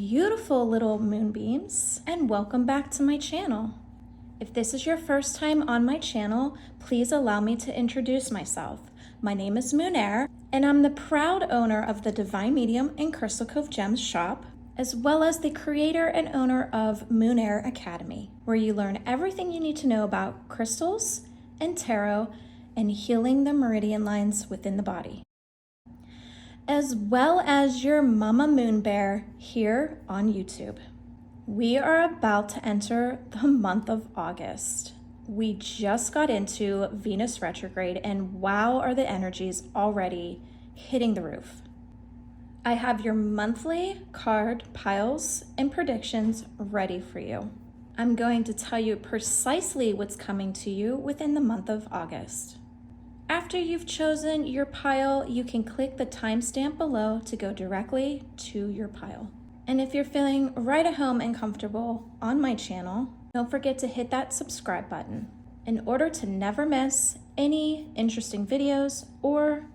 beautiful little moonbeams, and welcome back to my channel. If this is your first time on my channel, please allow me to introduce myself. My name is Moonaire, and I'm the proud owner of the Divine Medium and Crystal Cove Gems shop, as well as the creator and owner of Moonaire Academy, where you learn everything you need to know about crystals and tarot and healing the meridian lines within the body, as well as your Mama Moon Bear here on YouTube. We are about to enter the month of August. We just got into Venus retrograde, and wow, are the energies already hitting the roof. I have your monthly card piles and predictions ready for you. I'm going to tell you precisely what's coming to you within the month of August. After you've chosen your pile, you can click the timestamp below to go directly to your pile. And if you're feeling right at home and comfortable on my channel, don't forget to hit that subscribe button in order to never miss any interesting videos or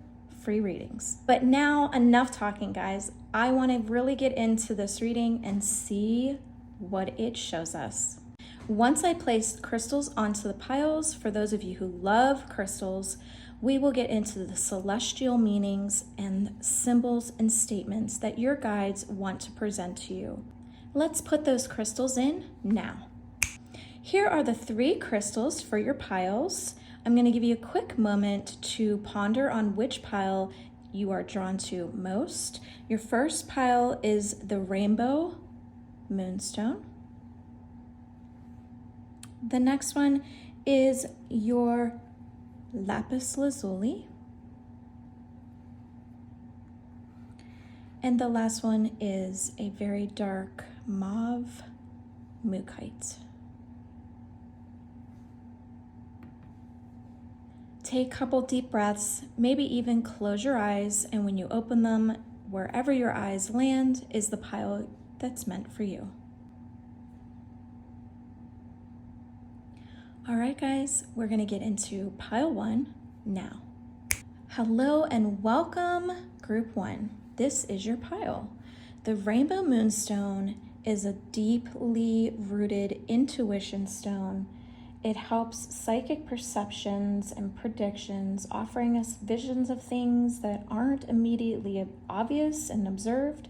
free readings. But now, enough talking, guys. I want to really get into this reading and see what it shows us. Once I place crystals onto the piles, for those of you who love crystals, we will get into the celestial meanings and symbols and statements that your guides want to present to you. Let's put those crystals in now. Here are the 3 crystals for your piles. I'm going to give you a quick moment to ponder on which pile you are drawn to most. Your first pile is the Rainbow Moonstone. The next one is your Lapis Lazuli. And the last one is a very dark mauve Mookaite. Take a couple deep breaths, maybe even close your eyes, and when you open them, wherever your eyes land is the pile that's meant for you. All right, guys, we're gonna get into pile 1 now. Hello and welcome, group 1. This is your pile. The Rainbow Moonstone is a deeply rooted intuition stone. It helps psychic perceptions and predictions, offering us visions of things that aren't immediately obvious and observed,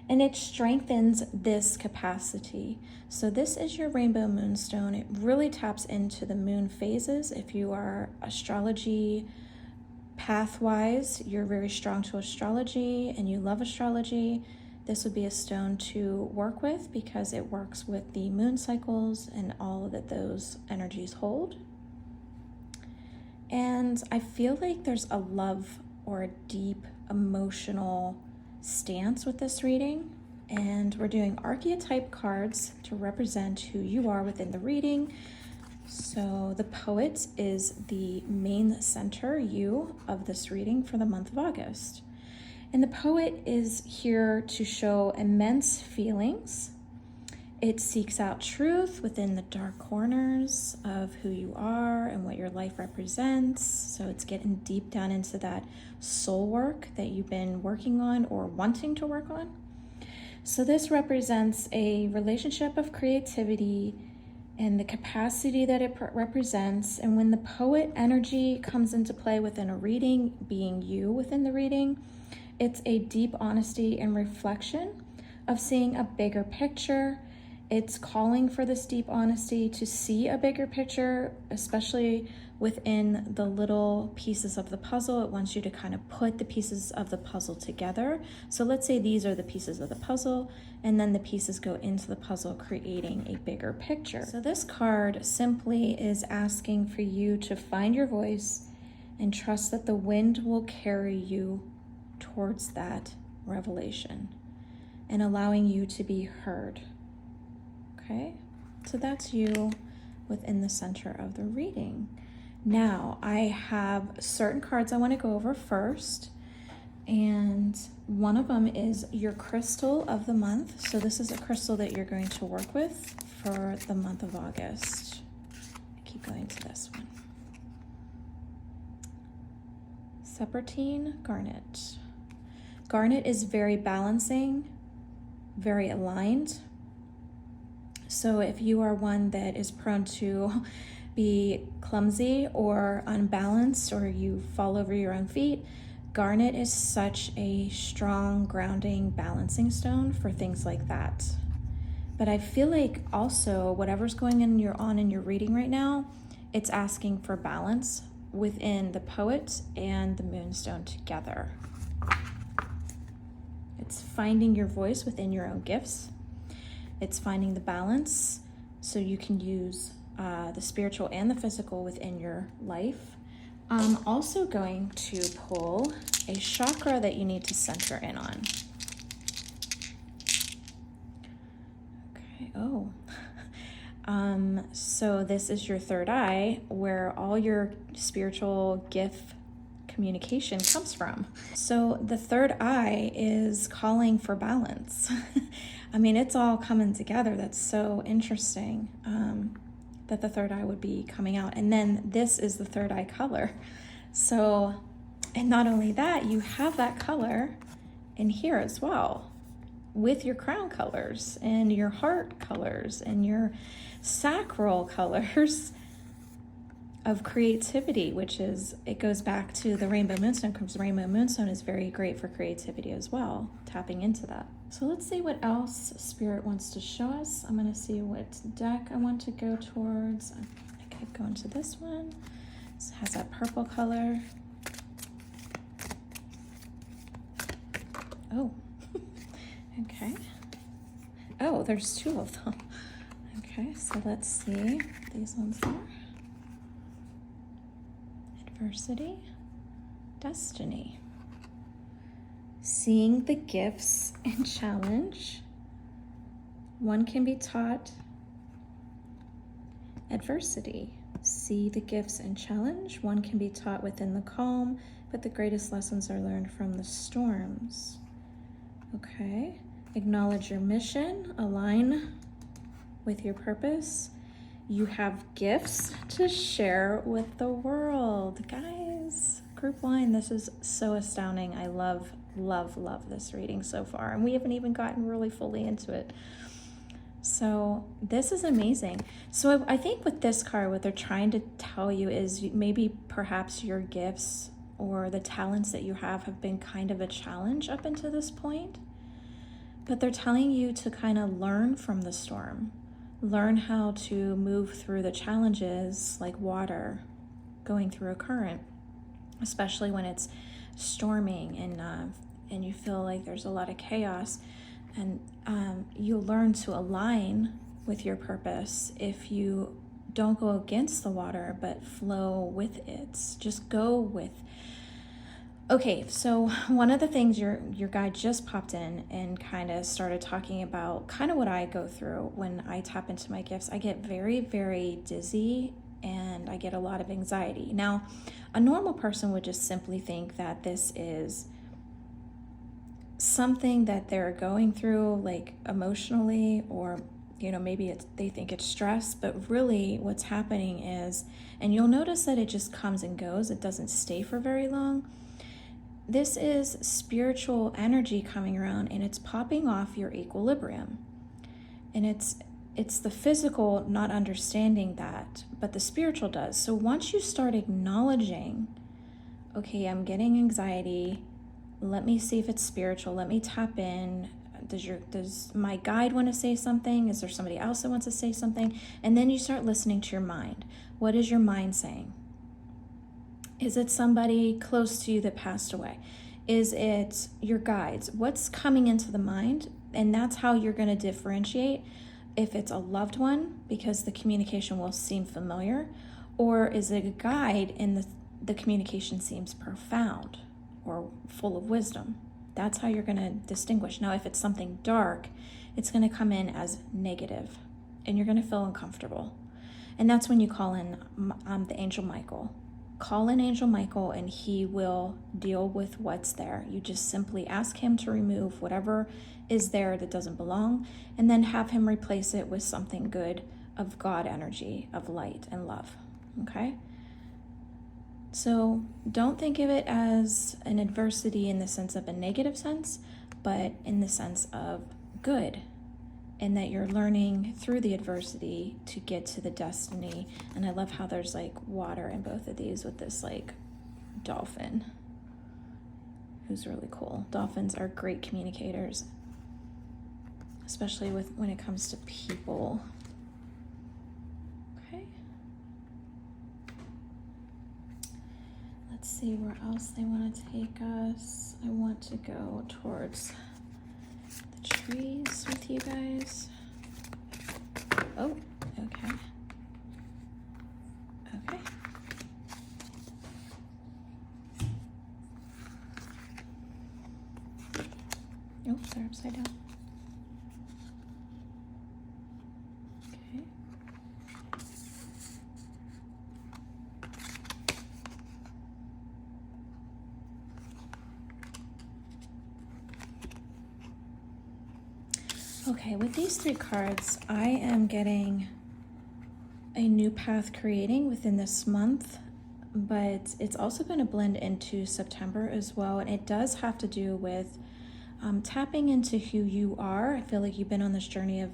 and it strengthens this capacity. So this is your Rainbow Moonstone. It really taps into the moon phases. If you are astrology path-wise, you're very strong to astrology and you love astrology, this would be a stone to work with because it works with the moon cycles and all that those energies hold. And I feel like there's a love or a deep emotional stance with this reading, and we're doing archetype cards to represent who you are within the reading. So the Poet is the main center you of this reading for the month of August. And the Poet is here to show immense feelings. It seeks out truth within the dark corners of who you are and what your life represents. So it's getting deep down into that soul work that you've been working on or wanting to work on. So this represents a relationship of creativity and the capacity that it represents. And when the Poet energy comes into play within a reading, being you within the reading, it's a deep honesty and reflection of seeing a bigger picture. It's calling for this deep honesty to see a bigger picture, especially within the little pieces of the puzzle. It wants you to kind of put the pieces of the puzzle together. So let's say these are the pieces of the puzzle, and then the pieces go into the puzzle, creating a bigger picture. So this card simply is asking for you to find your voice and trust that the wind will carry you towards that revelation and allowing you to be heard. Okay, so that's you within the center of the reading. Now, I have certain cards I want to go over first, and one of them is your crystal of the month. So this is a crystal that you're going to work with for the month of August. I keep going to this one. Serpentine Garnet. Garnet is very balancing, very aligned. So if you are one that is prone to be clumsy or unbalanced, or you fall over your own feet, garnet is such a strong grounding balancing stone for things like that. But I feel like also whatever's going on in your reading right now, it's asking for balance within the poet and the moonstone together. It's finding your voice within your own gifts. It's finding the balance so you can use the spiritual and the physical within your life. I'm also going to pull a chakra that you need to center in on. Okay, oh. So this is your third eye, where all your spiritual gift communication comes from. So the third eye is calling for balance. I mean, it's all coming together. That's so interesting that the third eye would be coming out. And then this is the third eye color. So, and not only that, you have that color in here as well, with your crown colors and your heart colors and your sacral colors of creativity, which is, it goes back to the rainbow moonstone, because rainbow moonstone is very great for creativity as well, tapping into that. So let's see what else Spirit wants to show us. I'm going to see what deck I want to go towards. I could go into this one. This has that purple color. Oh, okay. Oh, there's two of them. Okay, so let's see what these ones are. Adversity, destiny. Seeing the gifts and challenge. One can be taught. Adversity. See the gifts and challenge. One can be taught within the calm, but the greatest lessons are learned from the storms. Okay. Acknowledge your mission. Align with your purpose. You have gifts to share with the world. Guys, group one, this is so astounding. I love this reading so far. And we haven't even gotten really fully into it. So this is amazing. So I think with this card, what they're trying to tell you is maybe perhaps your gifts or the talents that you have been kind of a challenge up until this point. But they're telling you to kind of learn from the storm. Learn how to move through the challenges like water going through a current, especially when it's storming and you feel like there's a lot of chaos. And you learn to align with your purpose if you don't go against the water, but flow with it. Just go with. Okay, so one of the things your guide just popped in and kind of started talking about kind of what I go through when I tap into my gifts. I get very, very dizzy and I get a lot of anxiety. Now, a normal person would just simply think that this is something that they're going through, like emotionally, or maybe they think it's stress, but really what's happening is, and you'll notice that it just comes and goes, it doesn't stay for very long. This is spiritual energy coming around and it's popping off your equilibrium. And it's the physical not understanding that, but the spiritual does. So once you start acknowledging, okay, I'm getting anxiety, let me see if it's spiritual, let me tap in. Does my guide want to say something? Is there somebody else that wants to say something? And then you start listening to your mind. What is your mind saying? Is it somebody close to you that passed away? Is it your guides? What's coming into the mind? And that's how you're going to differentiate if it's a loved one, because the communication will seem familiar, or is it a guide and the communication seems profound or full of wisdom. That's how you're going to distinguish. Now, if it's something dark, it's going to come in as negative and you're going to feel uncomfortable. And that's when you call in the angel Michael. Call in Angel Michael and he will deal with what's there. You just simply ask him to remove whatever is there that doesn't belong, and then have him replace it with something good of God energy, of light and love. Okay? So don't think of it as an adversity in the sense of a negative sense, but in the sense of good, and that you're learning through the adversity to get to the destiny. And I love how there's like water in both of these with this like dolphin, who's really cool. Dolphins are great communicators, especially when it comes to people. Okay. Let's see where else they want to take us. I want to go towards the trees with you guys. Oh, okay. Okay. Oh, they're upside down. Okay. Okay, with these 3 cards, I am getting a new path creating within this month, but it's also going to blend into September as well. And it does have to do with tapping into who you are. I feel like you've been on this journey of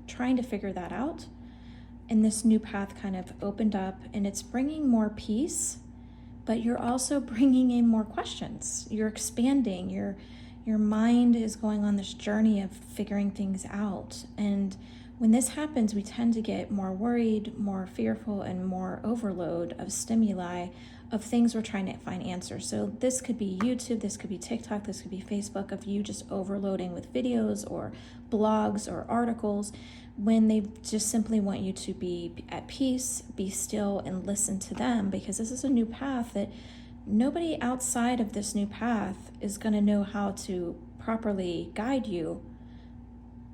trying to figure that out. And this new path kind of opened up, and it's bringing more peace, but you're also bringing in more questions. You're expanding. Your mind is going on this journey of figuring things out. And when this happens, we tend to get more worried, more fearful, and more overload of stimuli of things we're trying to find answers. So this could be YouTube, this could be TikTok, this could be Facebook, of you just overloading with videos or blogs or articles, when they just simply want you to be at peace, be still, and listen to them, because this is a new path that nobody outside of this new path is going to know how to properly guide you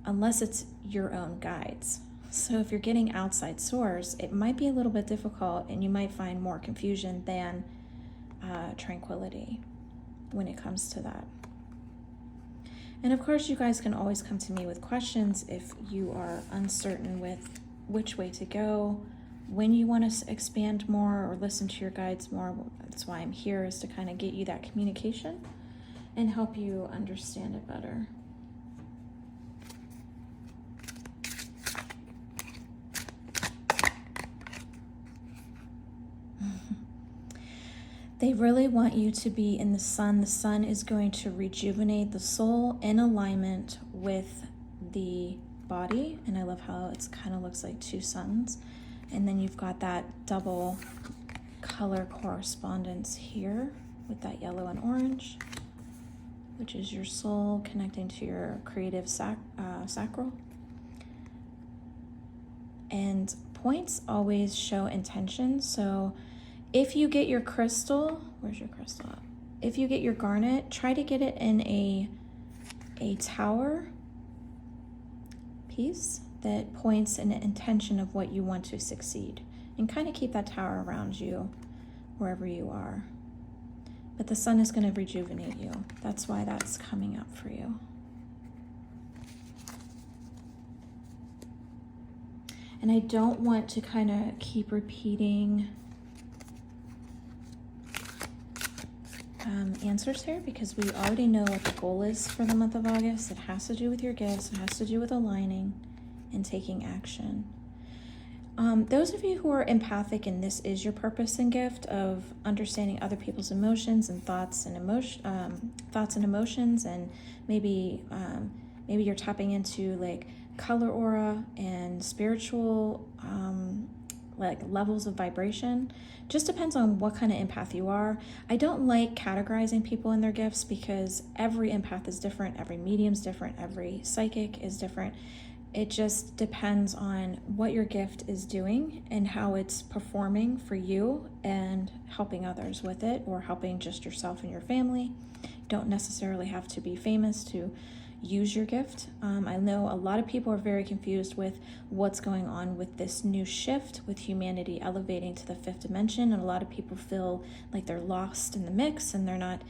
unless it's your own guides. So if you're getting outside source, it might be a little bit difficult, and you might find more confusion than tranquility when it comes to that. And of course, you guys can always come to me with questions if you are uncertain with which way to go, when you want to expand more or listen to your guides more. That's why I'm here, is to kind of get you that communication and help you understand it better. They really want you to be in the sun. The sun is going to rejuvenate the soul in alignment with the body. And I love how it kind of looks like 2 suns. And then you've got that double color correspondence here with that yellow and orange, which is your soul connecting to your creative sacral. And points always show intention. So if you get your crystal, where's your crystal at? If you get your garnet, try to get it in a tower piece that points an intention of what you want to succeed, and kind of keep that tower around you wherever you are. But the sun is going to rejuvenate you. That's why that's coming up for you. And I don't want to kind of keep repeating answers here, because we already know what the goal is for the month of August. It has to do with your gifts. It has to do with aligning and taking action. Those of you who are empathic, and this is your purpose and gift of understanding other people's emotions and thoughts and emotions, and maybe you're tapping into like color aura and spiritual like levels of vibration. Just depends on what kind of empath you are. I don't like categorizing people in their gifts, because every empath is different, every medium's different, every psychic is different. It just depends on what your gift is doing and how it's performing for you and helping others with it, or helping just yourself and your family. You don't necessarily have to be famous to use your gift. I know a lot of people are very confused with what's going on with this new shift with humanity elevating to the 5th dimension, and a lot of people feel like they're lost in the mix and they're not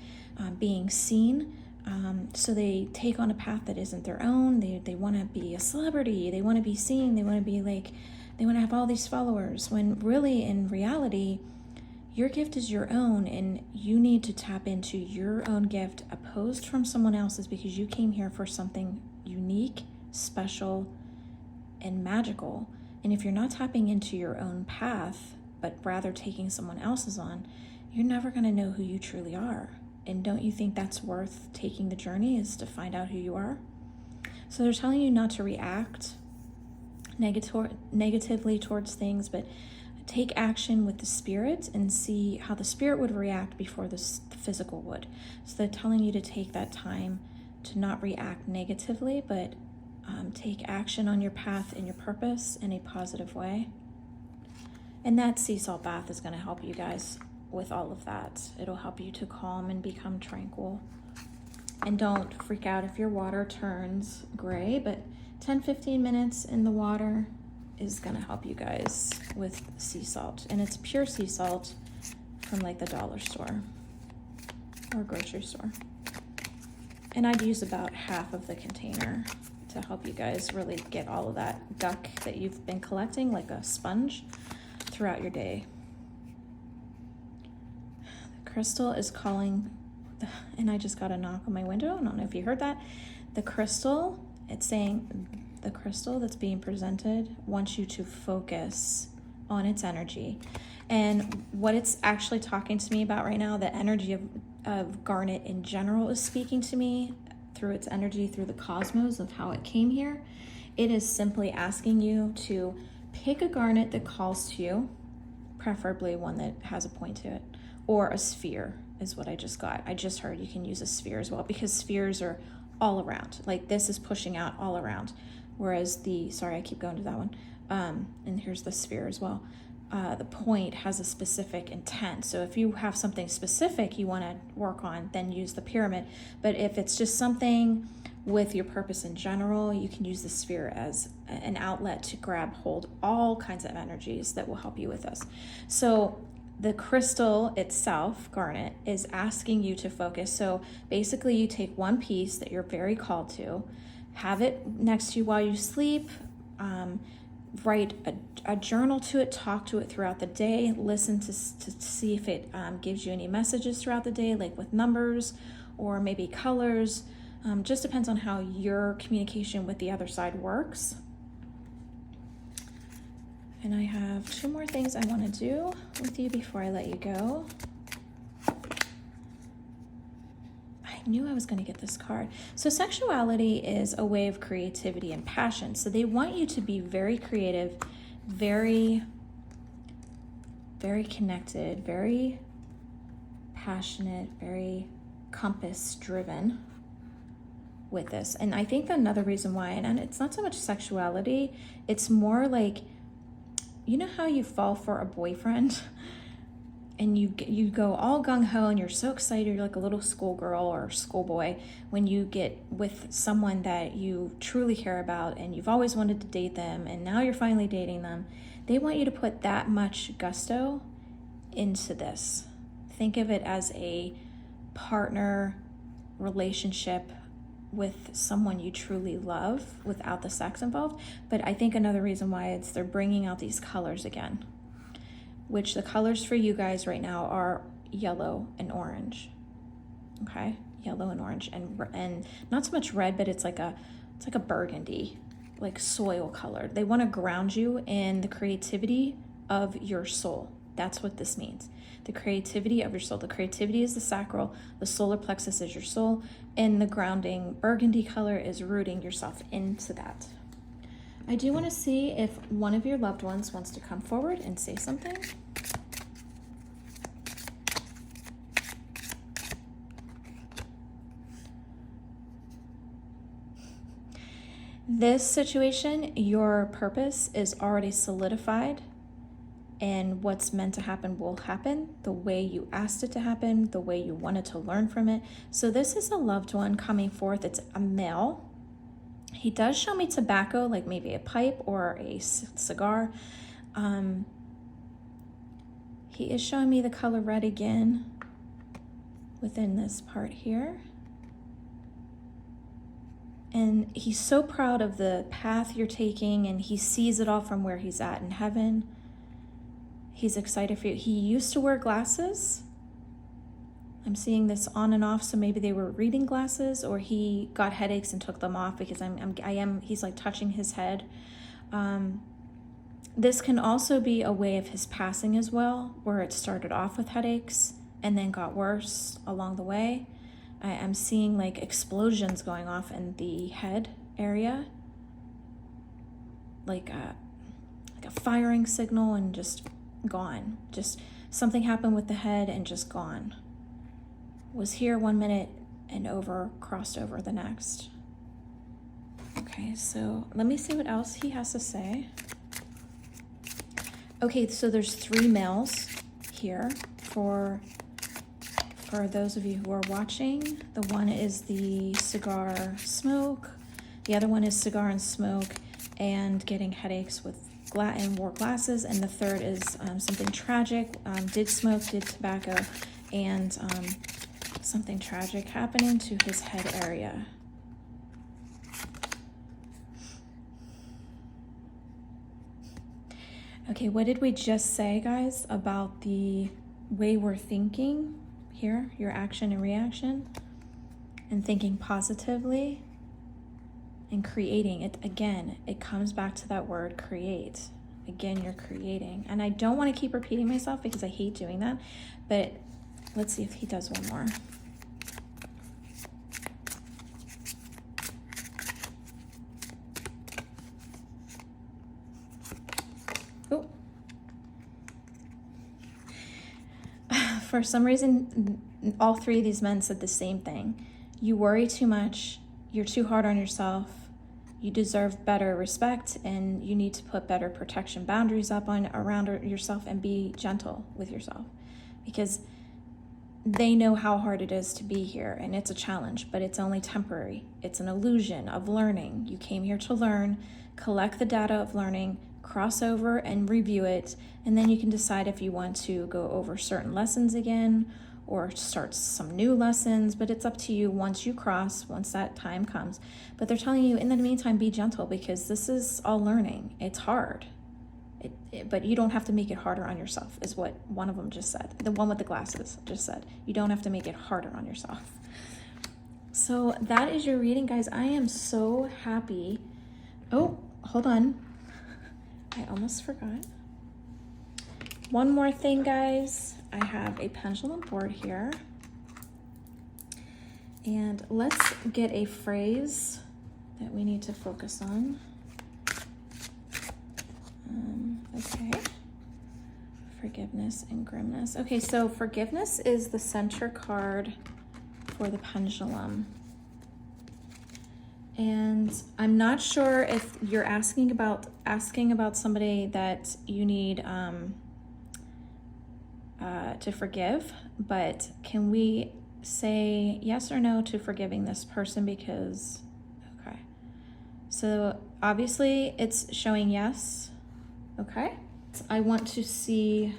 being seen. So they take on a path that isn't their own. They want to be a celebrity. They want to be seen. They want to be like, they want to have all these followers, when really in reality, your gift is your own, and you need to tap into your own gift opposed from someone else's, because you came here for something unique. unique, special, and magical. And if you're not tapping into your own path, but rather taking someone else's on, you're never going to know who you truly are. And don't you think that's worth taking the journey, is to find out who you are? So they're telling you not to react negatively towards things, but take action with the spirit and see how the spirit would react before the physical would. So they're telling you to take that time to not react negatively, but take action on your path and your purpose in a positive way. And that sea salt bath is going to help you guys with all of that. It'll help you to calm and become tranquil. And don't freak out if your water turns gray, but 10-15 minutes in the water is going to help you guys with sea salt. And it's pure sea salt from like the dollar store or grocery store. And I'd use about half of the container to help you guys really get all of that gunk that you've been collecting like a sponge throughout your day. The crystal is calling, and I just got a knock on my window. I don't know if you heard that. The crystal, it's saying the crystal that's being presented wants you to focus on its energy. And what it's actually talking to me about right now, the energy of garnet in general is speaking to me through its energy, through the cosmos of how it came here. It is simply asking you to pick a garnet that calls to you, preferably one that has a point to it, or a sphere is what I just got. I just heard you can use a sphere as well, because spheres are all around. Like this is pushing out all around. Whereas sorry, I keep going to that one. And here's the sphere as well. The point has a specific intent. So if you have something specific you want to work on, then use the pyramid. But if it's just something with your purpose in general, you can use the sphere as an outlet to grab hold all kinds of energies that will help you with this. So the crystal itself, garnet, is asking you to focus. So basically you take one piece that you're very called to, have it next to you while you sleep, write a journal to it, talk to it throughout the day, listen to see if it gives you any messages throughout the day, like with numbers or maybe colors. Just depends on how your communication with the other side works. And I have 2 more things I want to do with you before I let you go. I knew I was going to get this card. So sexuality is a way of creativity and passion. So they want you to be very creative, very, very connected, very passionate, very compass driven with this. And I think another reason why, and it's not so much sexuality, it's more like, you know how you fall for a boyfriend and you go all gung-ho and you're so excited, you're like a little schoolgirl or schoolboy when you get with someone that you truly care about and you've always wanted to date them and now you're finally dating them. They want you to put that much gusto into this. Think of it as a partner relationship with someone you truly love without the sex involved. But I think another reason why they're bringing out these colors again, which the colors for you guys right now are yellow and orange. Okay, yellow and orange, and not so much red, but it's like a burgundy, like soil color. They want to ground you in the creativity of your soul. That's what this means. The creativity of your soul. The creativity is the sacral, the solar plexus is your soul, and the grounding burgundy color is rooting yourself into that. I do want to see if one of your loved ones wants to come forward and say something. This situation, your purpose is already solidified, and what's meant to happen will happen the way you asked it to happen, the way you wanted to learn from it. So this is a loved one coming forth. It's a male. He does show me tobacco, like maybe a pipe or a cigar. He is showing me the color red again within this part here. And he's so proud of the path you're taking, and he sees it all from where he's at in heaven. He's excited for you. He used to wear glasses, I'm seeing this on and off, so maybe they were reading glasses or he got headaches and took them off, because he's like touching his head. This can also be a way of his passing as well, where it started off with headaches and then got worse along the way. I'm seeing like explosions going off in the head area, like a firing signal, and just gone. Just something happened with the head and just gone. Was here 1 minute and crossed over the next. Okay, so let me see what else he has to say. Okay, so there's 3 males here for those of you who are watching. The one is the cigar smoke. The other one is cigar and smoke and getting headaches with and wore glasses. And the third is something tragic, did smoke, did tobacco, and something tragic happening to his head area. Okay, what did we just say, guys, about the way we're thinking here, your action and reaction, and thinking positively and creating it? Again, it comes back to that word create. Again, you're creating. And I don't want to keep repeating myself because I hate doing that, but let's see if he does one more. For some reason, all 3 of these men said the same thing. You worry too much, you're too hard on yourself, you deserve better respect, and you need to put better protection boundaries up around yourself and be gentle with yourself. Because they know how hard it is to be here, and it's a challenge, but it's only temporary. It's an illusion of learning. You came here to learn, collect the data of learning, cross over and review it, and then you can decide if you want to go over certain lessons again or start some new lessons, but it's up to you once that time comes. But they're telling you in the meantime, be gentle, because this is all learning. It's hard, but you don't have to make it harder on yourself, is what one of them just said. The one with the glasses just said, you don't have to make it harder on yourself. So that is your reading, guys. I am so happy. Oh, hold on. I almost forgot. One more thing, guys. I have a pendulum board here. And let's get a phrase that we need to focus on. Okay. Forgiveness and grimness. Okay, so forgiveness is the center card for the pendulum. And I'm not sure if you're asking about somebody that you need to forgive, but can we say yes or no to forgiving this person? Because, okay, so obviously it's showing yes. Okay, I want to see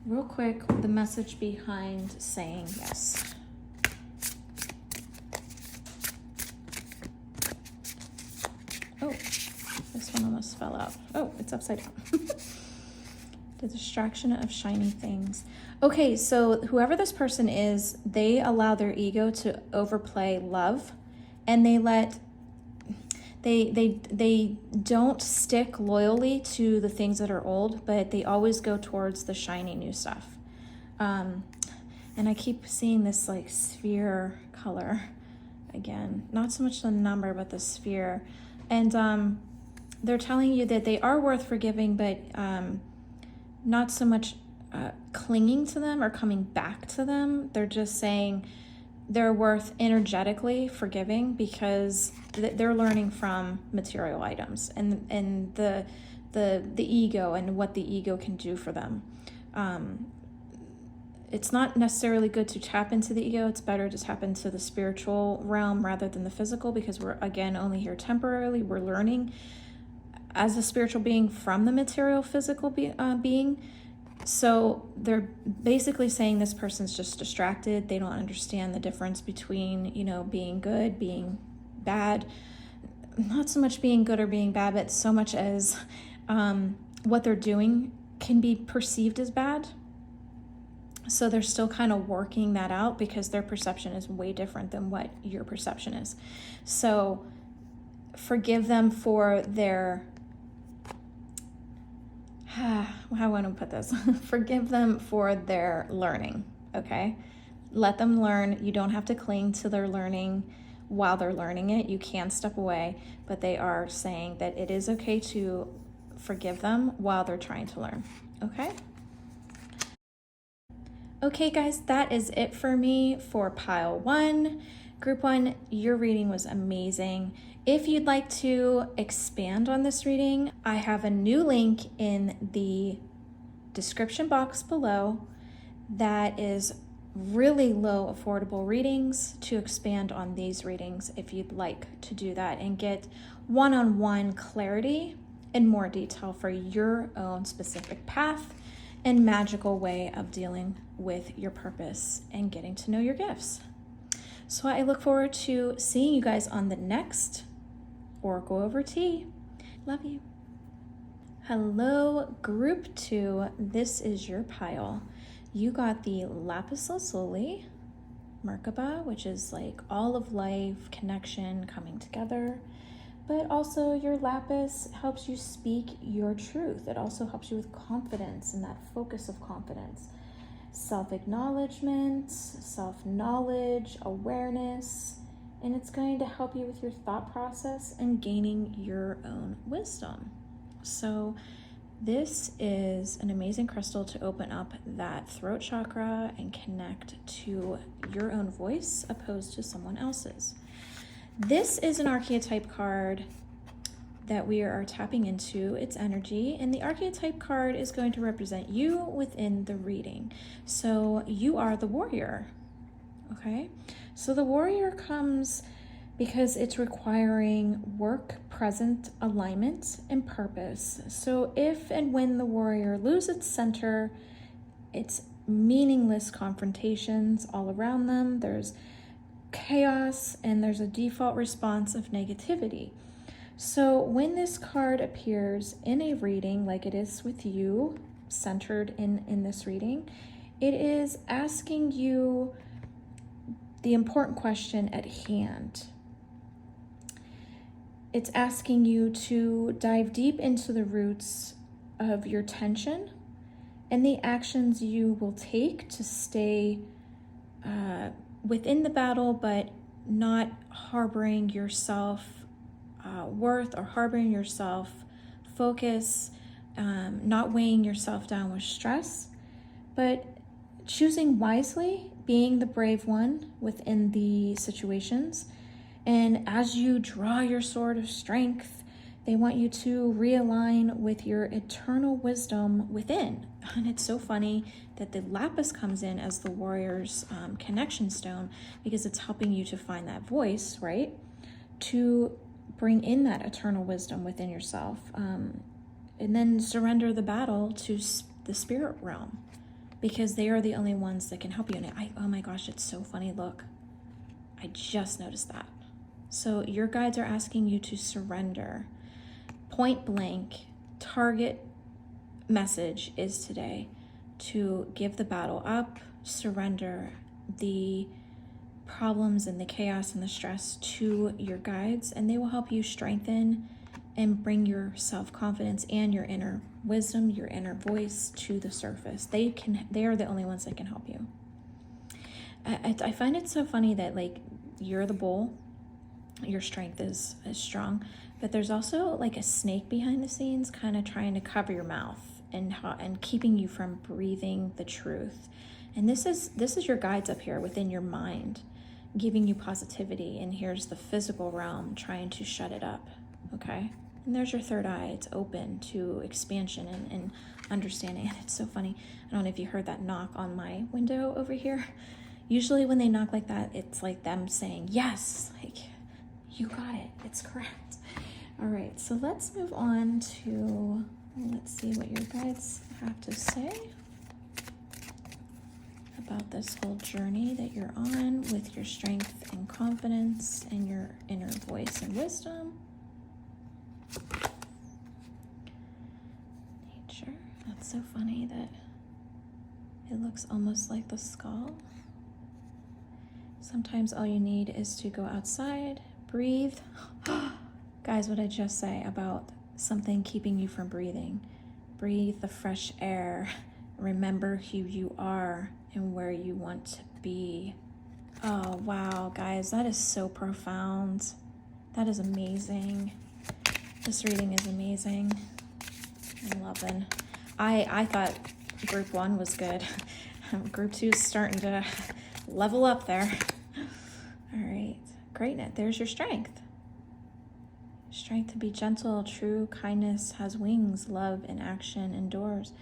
real quick the message behind saying yes. Oh, this one almost fell out. Oh, it's upside down. The distraction of shiny things. Okay, so whoever this person is, they allow their ego to overplay love, and they don't stick loyally to the things that are old, but they always go towards the shiny new stuff. And I keep seeing this like sphere color again, not so much the number, but the sphere. And they're telling you that they are worth forgiving, but not so much clinging to them or coming back to them. They're just saying they're worth energetically forgiving because they're learning from material items and the ego and what the ego can do for them. It's not necessarily good to tap into the ego. It's better to tap into the spiritual realm rather than the physical, because we're, again, only here temporarily. We're learning as a spiritual being from the material physical being. So they're basically saying this person's just distracted. They don't understand the difference between, being good, being bad. Not so much being good or being bad, but so much as what they're doing can be perceived as bad. So they're still kind of working that out because their perception is way different than what your perception is. So forgive them for their, how do I want to put this? Forgive them for their learning, okay? Let them learn. You don't have to cling to their learning while they're learning it. You can step away, but they are saying that it is okay to forgive them while they're trying to learn, okay? Okay, guys, that is it for me for pile 1. Group 1, your reading was amazing. If you'd like to expand on this reading, I have a new link in the description box below that is really low affordable readings to expand on these readings if you'd like to do that and get one-on-one clarity and more detail for your own specific path and magical way of dealing with your purpose and getting to know your gifts. So I look forward to seeing you guys on the next Oracle Over Tea. Love you. Hello, group 2. This is your pile. You got the Lapis Lazuli, Merkaba, which is like all of life, connection, coming together. But also your Lapis helps you speak your truth. It also helps you with confidence and that focus of confidence. Self-acknowledgement, self-knowledge, awareness, and it's going to help you with your thought process and gaining your own wisdom. So this is an amazing crystal to open up that throat chakra and connect to your own voice opposed to someone else's. This is an archetype card that we are tapping into its energy, and the archetype card is going to represent you within the reading. So you are the warrior, okay? So the warrior comes because it's requiring work, present, alignment, and purpose. So if and when the warrior loses its center, it's meaningless confrontations all around them. There's chaos and there's a default response of negativity. So when this card appears in a reading like it is with you, centered in this reading, it is asking you the important question at hand. It's asking you to dive deep into the roots of your tension and the actions you will take to stay within the battle, but not harboring yourself worth or harboring yourself focus, not weighing yourself down with stress, but choosing wisely, being the brave one within the situations. And as you draw your sword of strength, they want you to realign with your eternal wisdom within. And it's so funny that the Lapis comes in as the warrior's connection stone, because it's helping you to find that voice, right? To bring in that eternal wisdom within yourself. And then surrender the battle to the spirit realm, because they are the only ones that can help you. And oh my gosh, it's so funny. Look, I just noticed that. So your guides are asking you to surrender. Point blank, target message is today to give the battle up, surrender the problems and the chaos and the stress to your guides, and they will help you strengthen and bring your self-confidence and your inner wisdom, your inner voice to the surface. They are the only ones that can help you. I find it so funny that like you're the bull, your strength is strong, but there's also like a snake behind the scenes kind of trying to cover your mouth and keeping you from breathing the truth. And this is your guides up here within your mind, giving you positivity, and here's the physical realm trying to shut it up, okay? And there's your third eye. It's open to expansion and understanding. And it's so funny. I don't know if you heard that knock on my window over here. Usually when they knock like that, it's like them saying, yes, like, you got it, it's correct. All right, so let's move on to, let's see what your guides have to say about this whole journey that you're on with your strength and confidence and your inner voice and wisdom. Nature, that's so funny that It looks almost like the skull. Sometimes all you need is to go outside, breathe. Guys, what did I just say about something keeping you from breathing? Breathe the fresh air. Remember who you are and where you want to be. Oh, wow, guys, that is so profound. That is amazing. This reading is amazing. I'm loving. I thought group 1 was good. Group 2 is starting to level up there. All right, great. There's your strength. Strength to be gentle, true, kindness has wings, love in action endures.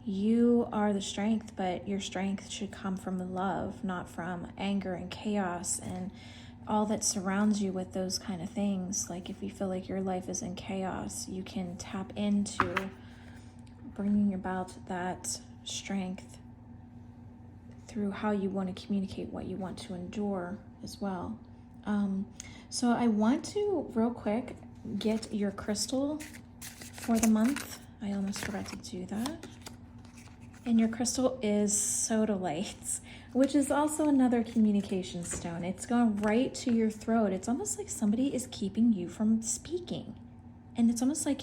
You are the strength, but your strength should come from the love, not from anger and chaos and all that surrounds you with those kind of things. Like if you feel like your life is in chaos, you can tap into bringing about that strength through how you want to communicate what you want to endure as well. So I want to real quick get your crystal for the month. I almost forgot to do that. And your crystal is sodalite, which is also another communication stone. It's going right to your throat. It's almost like somebody is keeping you from speaking. And it's almost like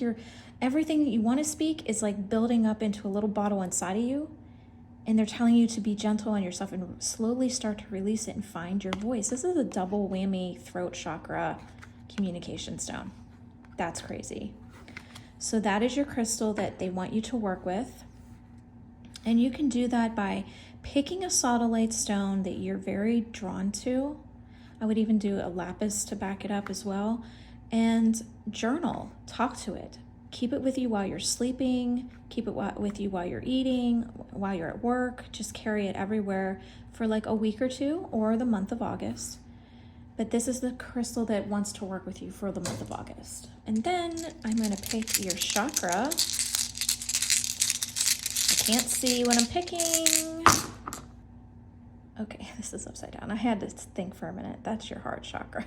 everything that you want to speak is like building up into a little bottle inside of you. And they're telling you to be gentle on yourself and slowly start to release it and find your voice. This is a double whammy throat chakra communication stone. That's crazy. So that is your crystal that they want you to work with. And you can do that by picking a sodalite stone that you're very drawn to. I would even do a lapis to back it up as well. And journal, talk to it. Keep it with you while you're sleeping. Keep it with you while you're eating, while you're at work. Just carry it everywhere for like a week or two or the month of August. But this is the crystal that wants to work with you for the month of August. And then I'm going to pick your chakra. I can't see what I'm picking. Okay, this is upside down. I had to think for a minute. That's your heart chakra.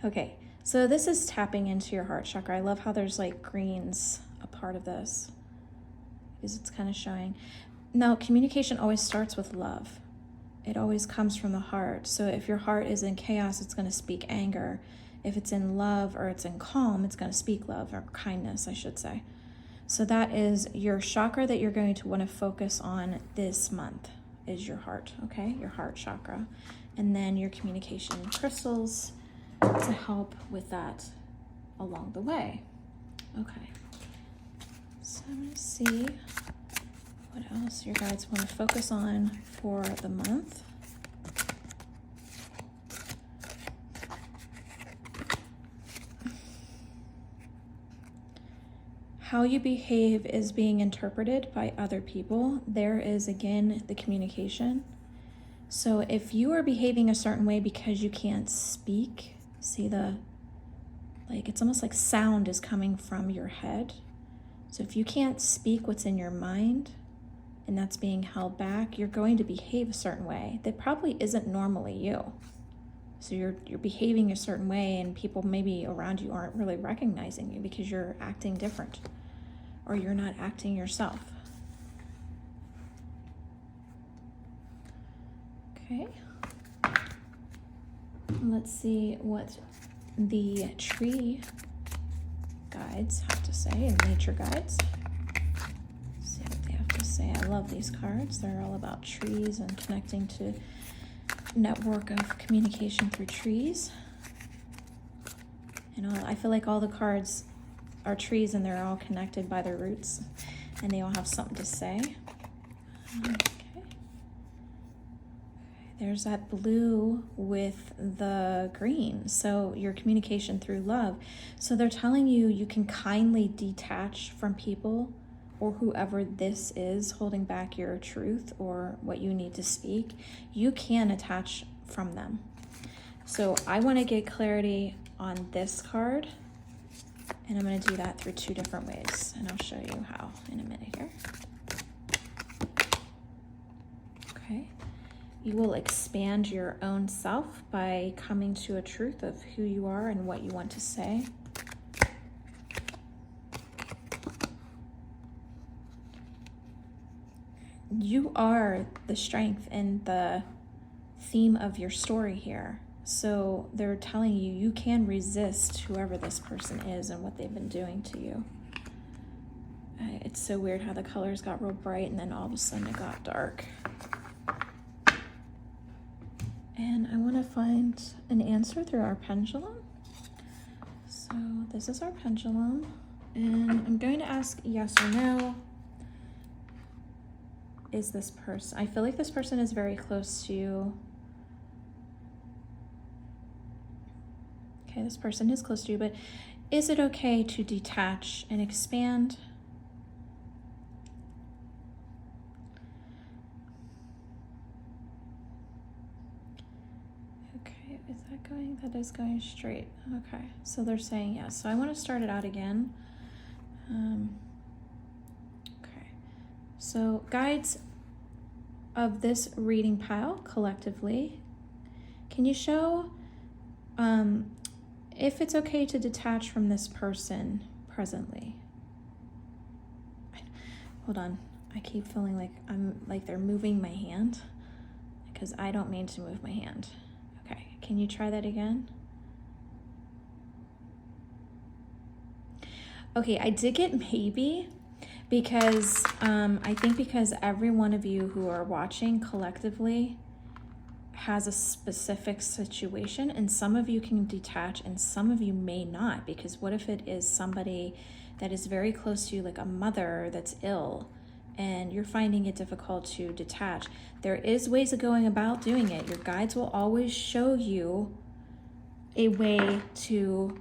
Okay, so this is tapping into your heart chakra. I love how there's like greens a part of this because it's kind of showing. Now, communication always starts with love. It always comes from the heart. So if your heart is in chaos, it's going to speak anger. If it's in love or it's in calm, it's going to speak love or kindness, I should say. So that is your chakra that you're going to want to focus on this month is your heart, okay? Your heart chakra. And then your communication crystals to help with that along the way. Okay. So I'm going to see what else your guides want to focus on for the month. How you behave is being interpreted by other people. There is, again, the communication. So if you are behaving a certain way because you can't speak, see it's almost like sound is coming from your head. So if you can't speak what's in your mind and that's being held back, you're going to behave a certain way that probably isn't normally you. So you're behaving a certain way and people maybe around you aren't really recognizing you because you're acting different or you're not acting yourself. Okay. Let's see what the tree guides have to say and nature guides. Let's see what they have to say. I love these cards. They're all about trees and connecting to network of communication through trees. I feel like all the cards are trees and they're all connected by their roots and they all have something to say. Okay. There's that blue with the green. So your communication through love. So they're telling you you can kindly detach from people or whoever this is holding back your truth or what you need to speak. You can attach from them. So I want to get clarity on this card. And I'm going to do that through two different ways. And I'll show you how in a minute here. Okay. You will expand your own self by coming to a truth of who you are and what you want to say. you are the strength and the theme of your story here. So they're telling you you can resist whoever this person is and what they've been doing to you. It's so weird how the colors got real bright and then all of a sudden it got dark. And I want to find an answer through our pendulum. So this is our pendulum, and I'm going to ask yes or no. Is this person, I feel like this person is very close to you. Okay, this person is close to you, but is it okay to detach and expand? Okay, is that going? That is going straight. Okay, so they're saying yes. So I want to start it out again. Okay, so guides of this reading pile collectively, can you show if it's okay to detach from this person presently? Hold on, I keep feeling like they're moving my hand because I don't mean to move my hand. Okay, can you try that again? Okay, I did get maybe because I think because every one of you who are watching collectively has a specific situation, and some of you can detach and some of you may not, because what if it is somebody that is very close to you, like a mother that's ill, and you're finding it difficult to detach? There is ways of going about doing it. Your guides will always show you a way to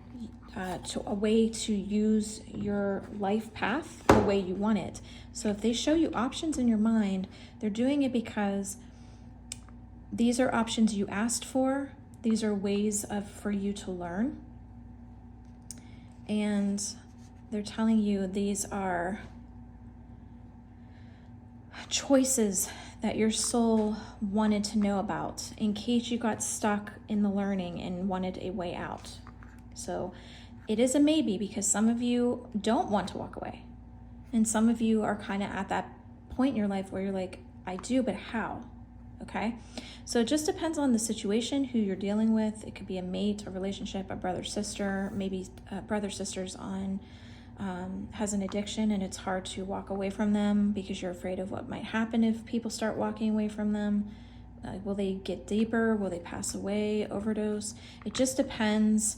use your life path the way you want it. So if they show you options in your mind, they're doing it because these are options you asked for. These are ways for you to learn. And they're telling you these are choices that your soul wanted to know about in case you got stuck in the learning and wanted a way out. So it is a maybe because some of you don't want to walk away. And some of you are kind of at that point in your life where you're like, I do, but how? Okay? So it just depends on the situation, who you're dealing with. It could be a mate, a relationship, a brother, sister, maybe brother, sister's has an addiction and it's hard to walk away from them because you're afraid of what might happen if people start walking away from them. Will they get deeper? Will they pass away, overdose? It just depends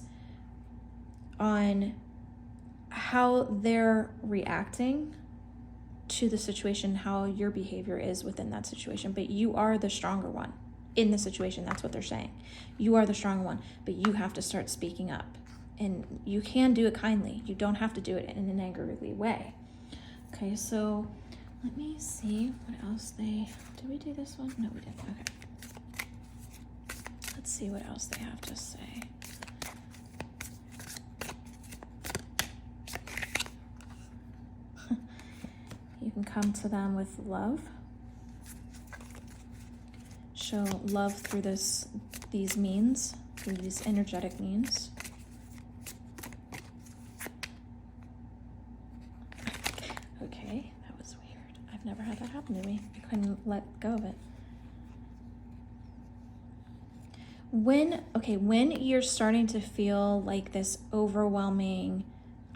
on how they're reacting to the situation, how your behavior is within that situation. But you are the stronger one in the situation. That's what they're saying. You are the stronger one, but you have to start speaking up. And you can do it kindly. You don't have to do it in an angrily way. Okay, so let me see what else did we do this one? No, we didn't. Okay. Let's see what else they have to say. You can come to them with love. Show love through these means, through these energetic means. Okay, that was weird. I've never had that happen to me. I couldn't let go of it. When you're starting to feel like this overwhelming,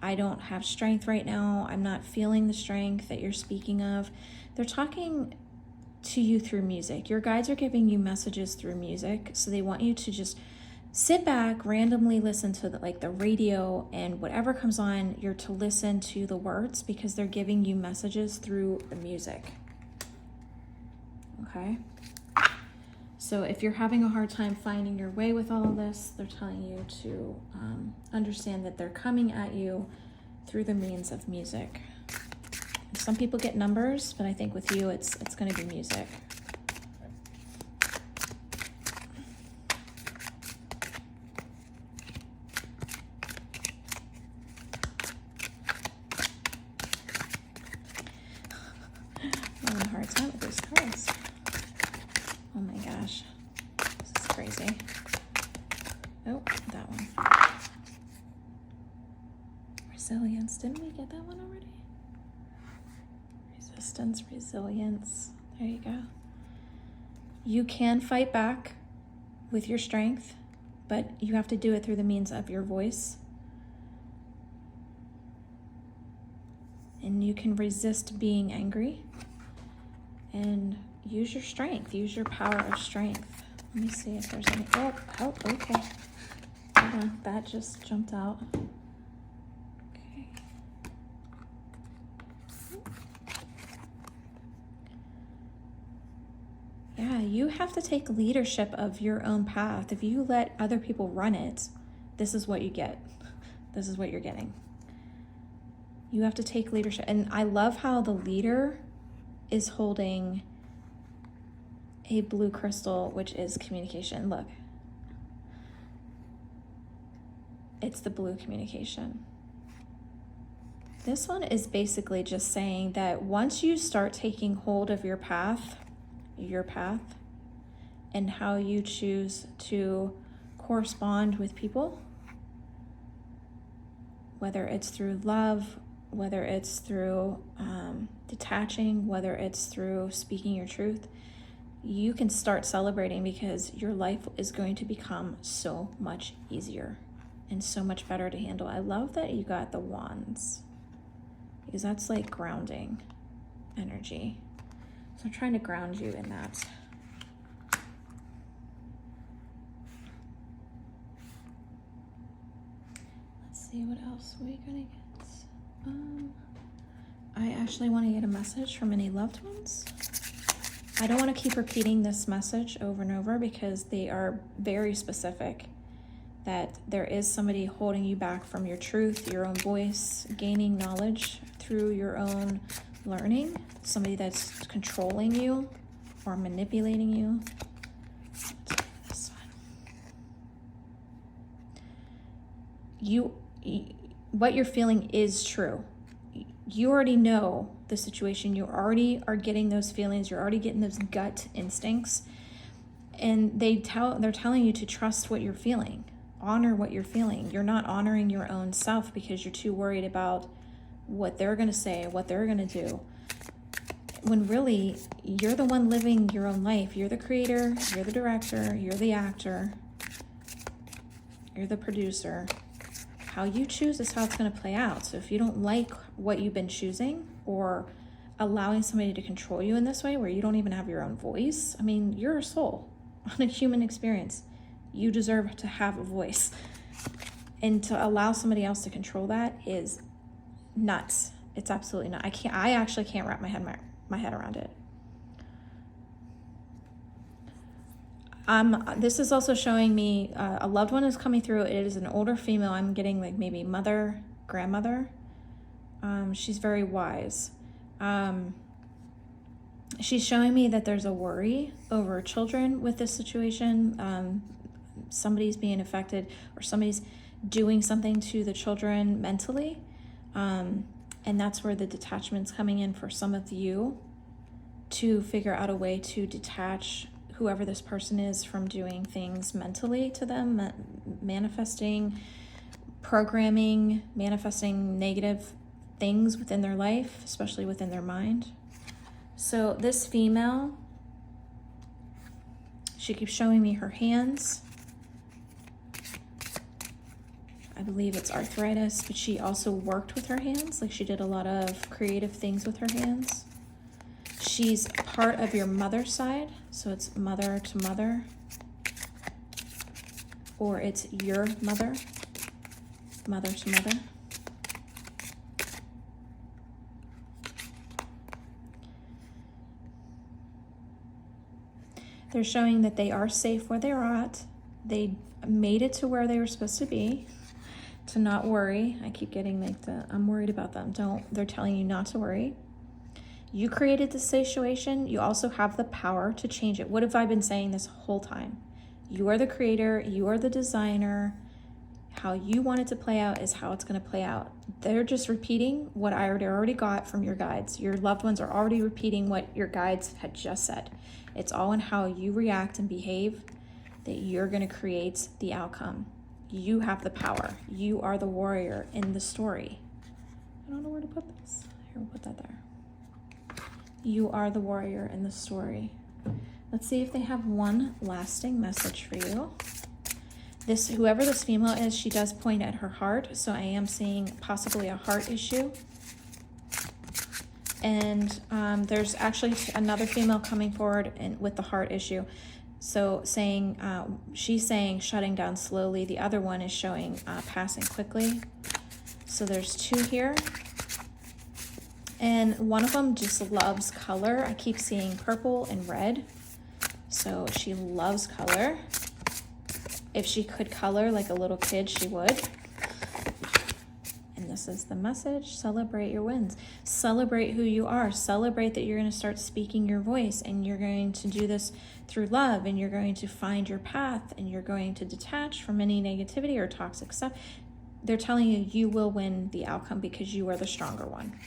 I don't have strength right now, I'm not feeling the strength that you're speaking of, they're talking to you through music. Your guides are giving you messages through music. So they want you to just sit back, randomly listen to the radio, and whatever comes on, you're to listen to the words because they're giving you messages through the music. Okay? So if you're having a hard time finding your way with all of this, they're telling you to understand that they're coming at you through the means of music. Some people get numbers, but I think with you, it's going to be music. I'm having a hard time with these cards. Oh my gosh, this is crazy. Oh, that one. Resilience, didn't we get that one already? Resistance, resilience. There you go. You can fight back with your strength, but you have to do it through the means of your voice. And you can resist being angry and use your strength, use your power of strength. Let me see if there's any, oh, okay. Hold on, that just jumped out. Okay. Yeah, you have to take leadership of your own path. If you let other people run it, this is what you get. This is what you're getting. You have to take leadership. And I love how the leader is holding a blue crystal, which is communication. Look. It's the blue communication. This one is basically just saying that once you start taking hold of your path, and how you choose to correspond with people, whether it's through love, whether it's through detaching, whether it's through speaking your truth, you can start celebrating, because your life is going to become so much easier and so much better to handle. I love that you got the wands, because that's like grounding energy. So I'm trying to ground you in that. Let's see, what else are we gonna get? I actually want to get a message from any loved ones. I don't want to keep repeating this message over and over, because they are very specific. That there is somebody holding you back from your truth, your own voice, gaining knowledge through your own learning. Somebody that's controlling you or manipulating you. Let's do this one. What you're feeling is true. You already know the situation. You already are getting those feelings. You're already getting those gut instincts. And they're telling you to trust what you're feeling. Honor what you're feeling. You're not honoring your own self because you're too worried about what they're going to say, what they're going to do. When really, you're the one living your own life. You're the creator, you're the director, you're the actor, you're the producer. How you choose is how it's going to play out. So if you don't like what you've been choosing, or allowing somebody to control you in this way where you don't even have your own voice, I mean, you're a soul on a human experience. You deserve to have a voice. And to allow somebody else to control that is nuts. It's absolutely not. I actually can't wrap my head around it. This is also showing me a loved one is coming through. It is an older female. I'm getting like maybe mother, grandmother. She's very wise. She's showing me that there's a worry over children with this situation. Somebody's being affected, or somebody's doing something to the children mentally. And that's where the detachment's coming in for some of you, to figure out a way to detach whoever this person is from doing things mentally to them, manifesting, programming, manifesting negative things within their life, especially within their mind. So this female, she keeps showing me her hands. I believe it's arthritis, but she also worked with her hands. Like, she did a lot of creative things with her hands. She's part of your mother's side, so it's mother to mother, or it's your mother, mother to mother. They're showing that they are safe where they're at. They made it to where they were supposed to be, to not worry. I keep getting like I'm worried about them. They're telling you not to worry. You created this situation. You also have the power to change it. What have I been saying this whole time? You are the creator. You are the designer. How you want it to play out is how it's going to play out. They're just repeating what I already got from your guides. Your loved ones are already repeating what your guides had just said. It's all in how you react and behave that you're going to create the outcome. You have the power. You are the warrior in the story. I don't know where to put this. Here, we'll put that there. You are the warrior in the story. Let's see if they have one lasting message for you. Whoever this female is, she does point at her heart, so I am seeing possibly a heart issue. And there's actually another female coming forward with the heart issue. So she's saying shutting down slowly. The other one is showing passing quickly. So there's two here. And one of them just loves color. I keep seeing purple and red. So she loves color. If she could color like a little kid, she would. And this is the message. Celebrate your wins. Celebrate who you are. Celebrate that you're going to start speaking your voice, and you're going to do this through love, and you're going to find your path, and you're going to detach from any negativity or toxic stuff. They're telling you you will win the outcome because you are the stronger one.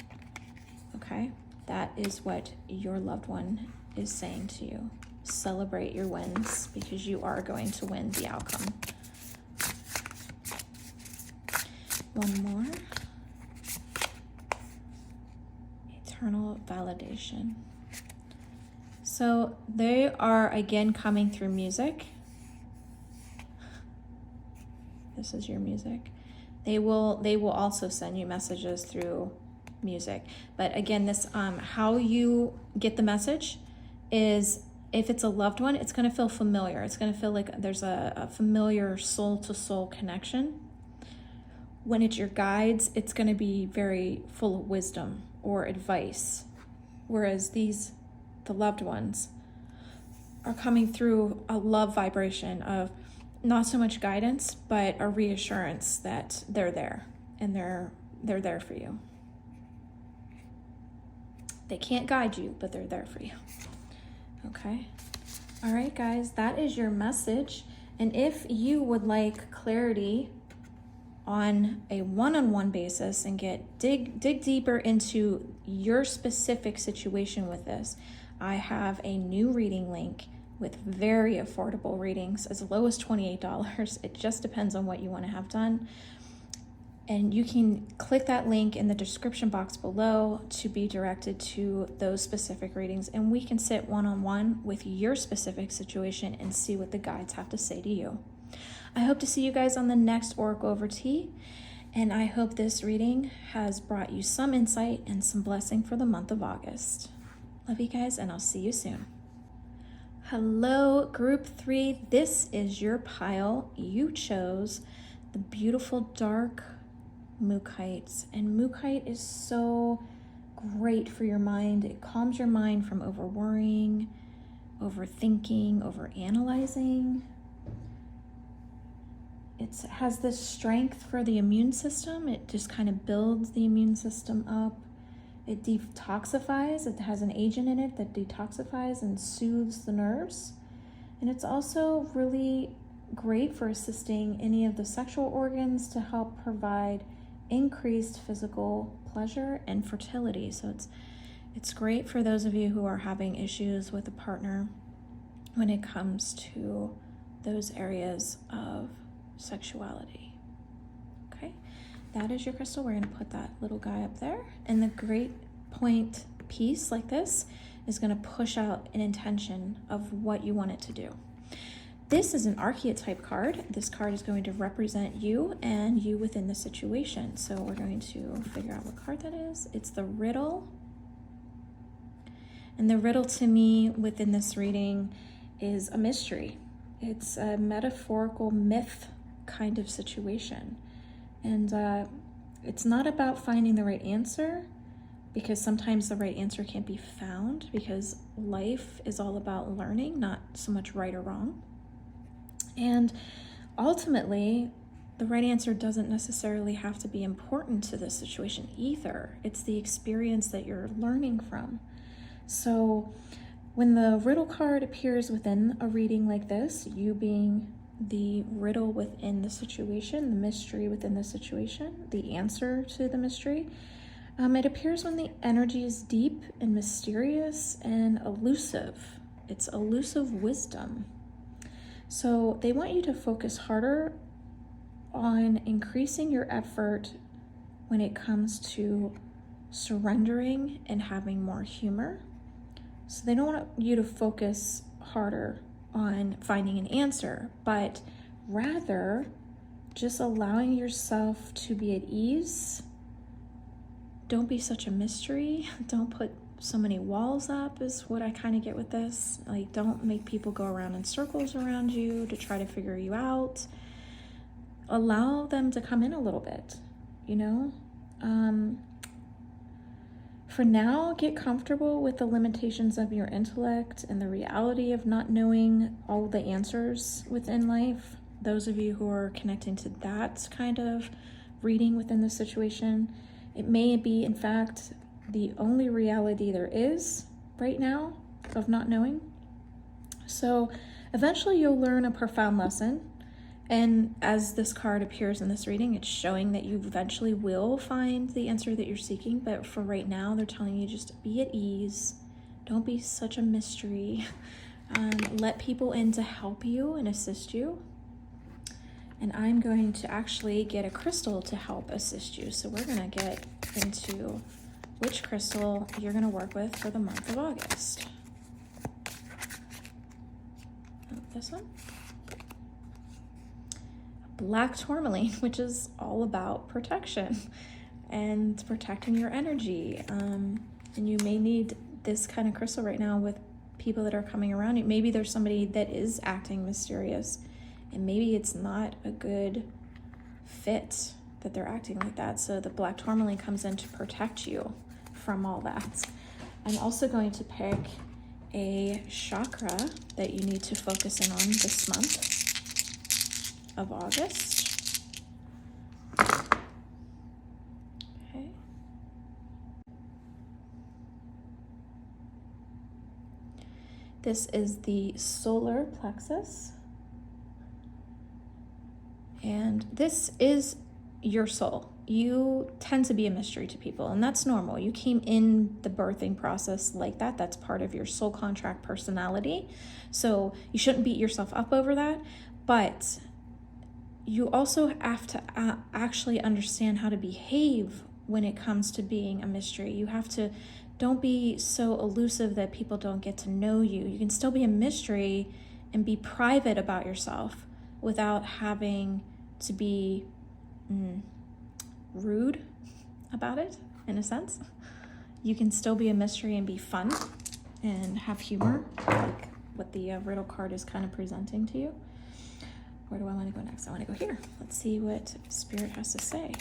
Okay? That is what your loved one is saying to you. Celebrate your wins because you are going to win the outcome. One more. Eternal validation. So they are again coming through music. This is your music. They will also send you messages through music. But again, this how you get the message is, if it's a loved one, it's going to feel familiar. It's going to feel like there's a familiar soul-to-soul connection. When it's your guides, it's going to be very full of wisdom or advice. Whereas the loved ones, are coming through a love vibration of not so much guidance, but a reassurance that they're there and they're there for you. They can't guide you, but they're there for you. Okay. All right, guys, that is your message. And if you would like clarity on a one-on-one basis and dig deeper into your specific situation with this, I have a new reading link with very affordable readings, as low as $28. It just depends on what you want to have done. And you can click that link in the description box below to be directed to those specific readings. And we can sit one-on-one with your specific situation and see what the guides have to say to you. I hope to see you guys on the next Oracle Over Tea. And I hope this reading has brought you some insight and some blessing for the month of August. Love you guys, and I'll see you soon. Hello, Group 3. This is your pile. You chose the beautiful dark Mookaites, and Mookaite is so great for your mind. It calms your mind from over worrying, overthinking, over analyzing. It has this strength for the immune system. It just kind of builds the immune system up. It detoxifies. It has an agent in it that detoxifies and soothes the nerves. And it's also really great for assisting any of the sexual organs to help provide increased physical pleasure and fertility. So it's great for those of you who are having issues with a partner when it comes to those areas of sexuality. Okay, that is your crystal. We're going to put that little guy up there, and the great point piece like this is going to push out an intention of what you want it to do. This is an archetype card. This card is going to represent you and you within the situation. So we're going to figure out what card that is. It's the riddle. And the riddle to me within this reading is a mystery. It's a metaphorical myth kind of situation. And it's not about finding the right answer, because sometimes the right answer can't be found, because life is all about learning, not so much right or wrong. And ultimately, the right answer doesn't necessarily have to be important to this situation either. It's the experience that you're learning from. So when the riddle card appears within a reading like this, you being the riddle within the situation, the mystery within the situation, the answer to the mystery, it appears when the energy is deep and mysterious and elusive. It's elusive wisdom. So they want you to focus harder on increasing your effort when it comes to surrendering and having more humor So they don't want you to focus harder on finding an answer, but rather just allowing yourself to be at ease. Don't be such a mystery. Don't put so many walls up is what I kind of get with this. Like, don't make people go around in circles around you to try to figure you out. Allow them to come in a little bit, you know? For now, get comfortable with the limitations of your intellect and the reality of not knowing all the answers within life. Those of you who are connecting to that kind of reading within the situation, it may be, in fact, the only reality there is right now of not knowing. So eventually you'll learn a profound lesson. And as this card appears in this reading, it's showing that you eventually will find the answer that you're seeking. But for right now, they're telling you just be at ease. Don't be such a mystery. Let people in to help you and assist you. And I'm going to actually get a crystal to help assist you. So we're going to get into which crystal you're going to work with for the month of August. This one. Black tourmaline, which is all about protection and protecting your energy. And you may need this kind of crystal right now with people that are coming around you. Maybe there's somebody that is acting mysterious, and maybe it's not a good fit that they're acting like that. So the black tourmaline comes in to protect you from all that. I'm also going to pick a chakra that you need to focus in on this month of August. Okay. This is the solar plexus. And this is your soul. You tend to be a mystery to people, and that's normal. You came in the birthing process like that. That's part of your soul contract personality. So you shouldn't beat yourself up over that. But you also have to actually understand how to behave when it comes to being a mystery. You have to, don't be so elusive that people don't get to know you. You can still be a mystery and be private about yourself without having to be rude about it, in a sense. You can still be a mystery and be fun and have humor, like what the riddle card is kind of presenting to you. Where do I want to go next? I want to go here. Let's see what Spirit has to say.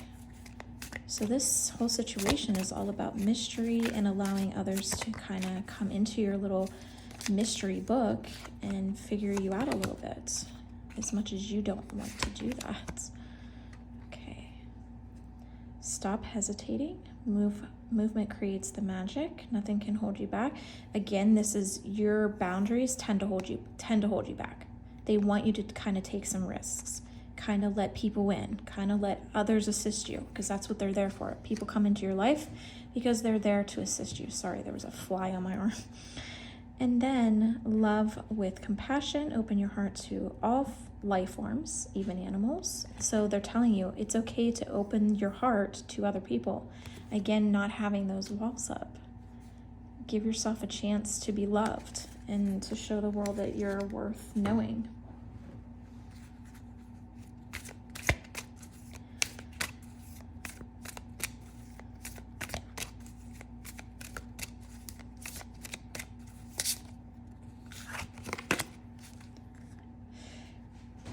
So this whole situation is all about mystery and allowing others to kind of come into your little mystery book and figure you out a little bit, as much as you don't want to do that. Okay. Stop hesitating. Movement creates the magic. Nothing can hold you back. Again, this is your boundaries tend to hold you back. They want you to kind of take some risks, kind of let people in, kind of let others assist you, because that's what they're there for. People come into your life because they're there to assist you. Sorry, there was a fly on my arm. And then love with compassion. Open your heart to all life forms, even animals. So they're telling you it's okay to open your heart to other people. Again, not having those walls up. Give yourself a chance to be loved and to show the world that you're worth knowing.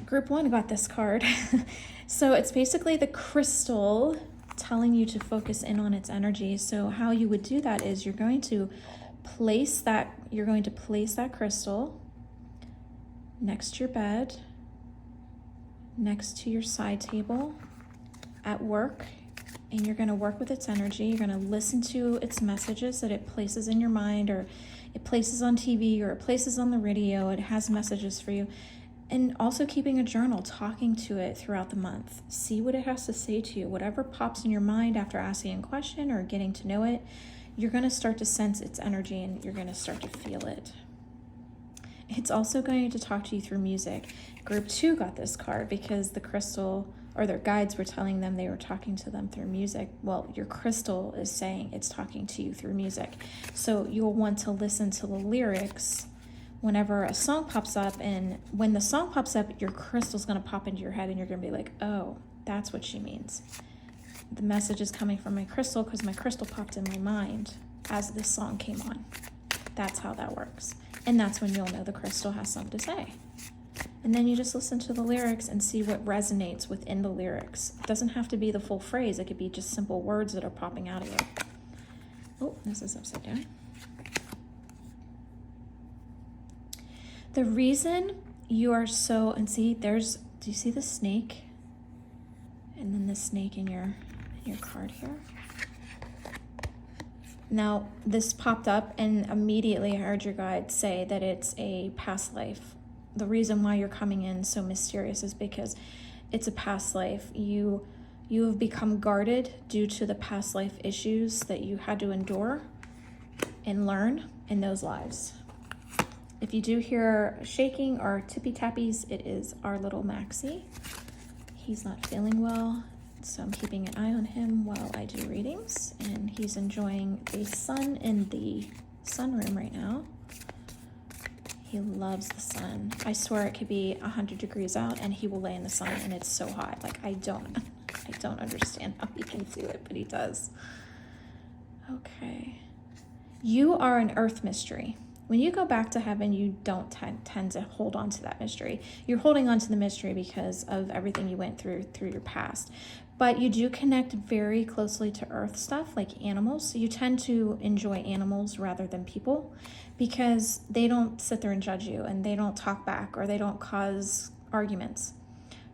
Group 1 got this card. So it's basically the crystal telling you to focus in on its energy. So how you would do that is you're going to place that crystal next to your bed, next to your side table, at work, and you're going to work with its energy. You're going to listen to its messages that it places in your mind, or it places on TV, or it places on the radio. It has messages for you. And also keeping a journal, talking to it throughout the month. See what it has to say to you. Whatever pops in your mind after asking a question or getting to know it, you're going to start to sense its energy and you're going to start to feel it. It's also going to talk to you through music. Group 2 got this card because the crystal or their guides were telling them they were talking to them through music. Well, your crystal is saying it's talking to you through music. So you'll want to listen to the lyrics whenever a song pops up, and when the song pops up, your crystal's going to pop into your head and you're going to be like, oh, that's what she means. The message is coming from my crystal because my crystal popped in my mind as this song came on. That's how that works. And that's when you'll know the crystal has something to say. And then you just listen to the lyrics and see what resonates within the lyrics. It doesn't have to be the full phrase. It could be just simple words that are popping out of you. Oh, this is upside down. The reason you are so, and see, do you see the snake? And then the snake in your card here. Now, this popped up and immediately I heard your guide say that it's a past life. The reason why you're coming in so mysterious is because it's a past life. You have become guarded due to the past life issues that you had to endure and learn in those lives. If you do hear shaking or tippy tappies, it is our little Maxie. He's not feeling well, so I'm keeping an eye on him while I do readings, and he's enjoying the sun in the sunroom right now. He loves the sun. I swear it could be 100 degrees out and he will lay in the sun and it's so hot. Like, I don't understand how he can do it, but he does. Okay. You are an earth mystery. When you go back to heaven, you don't tend to hold on to that mystery. You're holding on to the mystery because of everything you went through your past. But you do connect very closely to earth stuff, like animals. So you tend to enjoy animals rather than people because they don't sit there and judge you, and they don't talk back, or they don't cause arguments,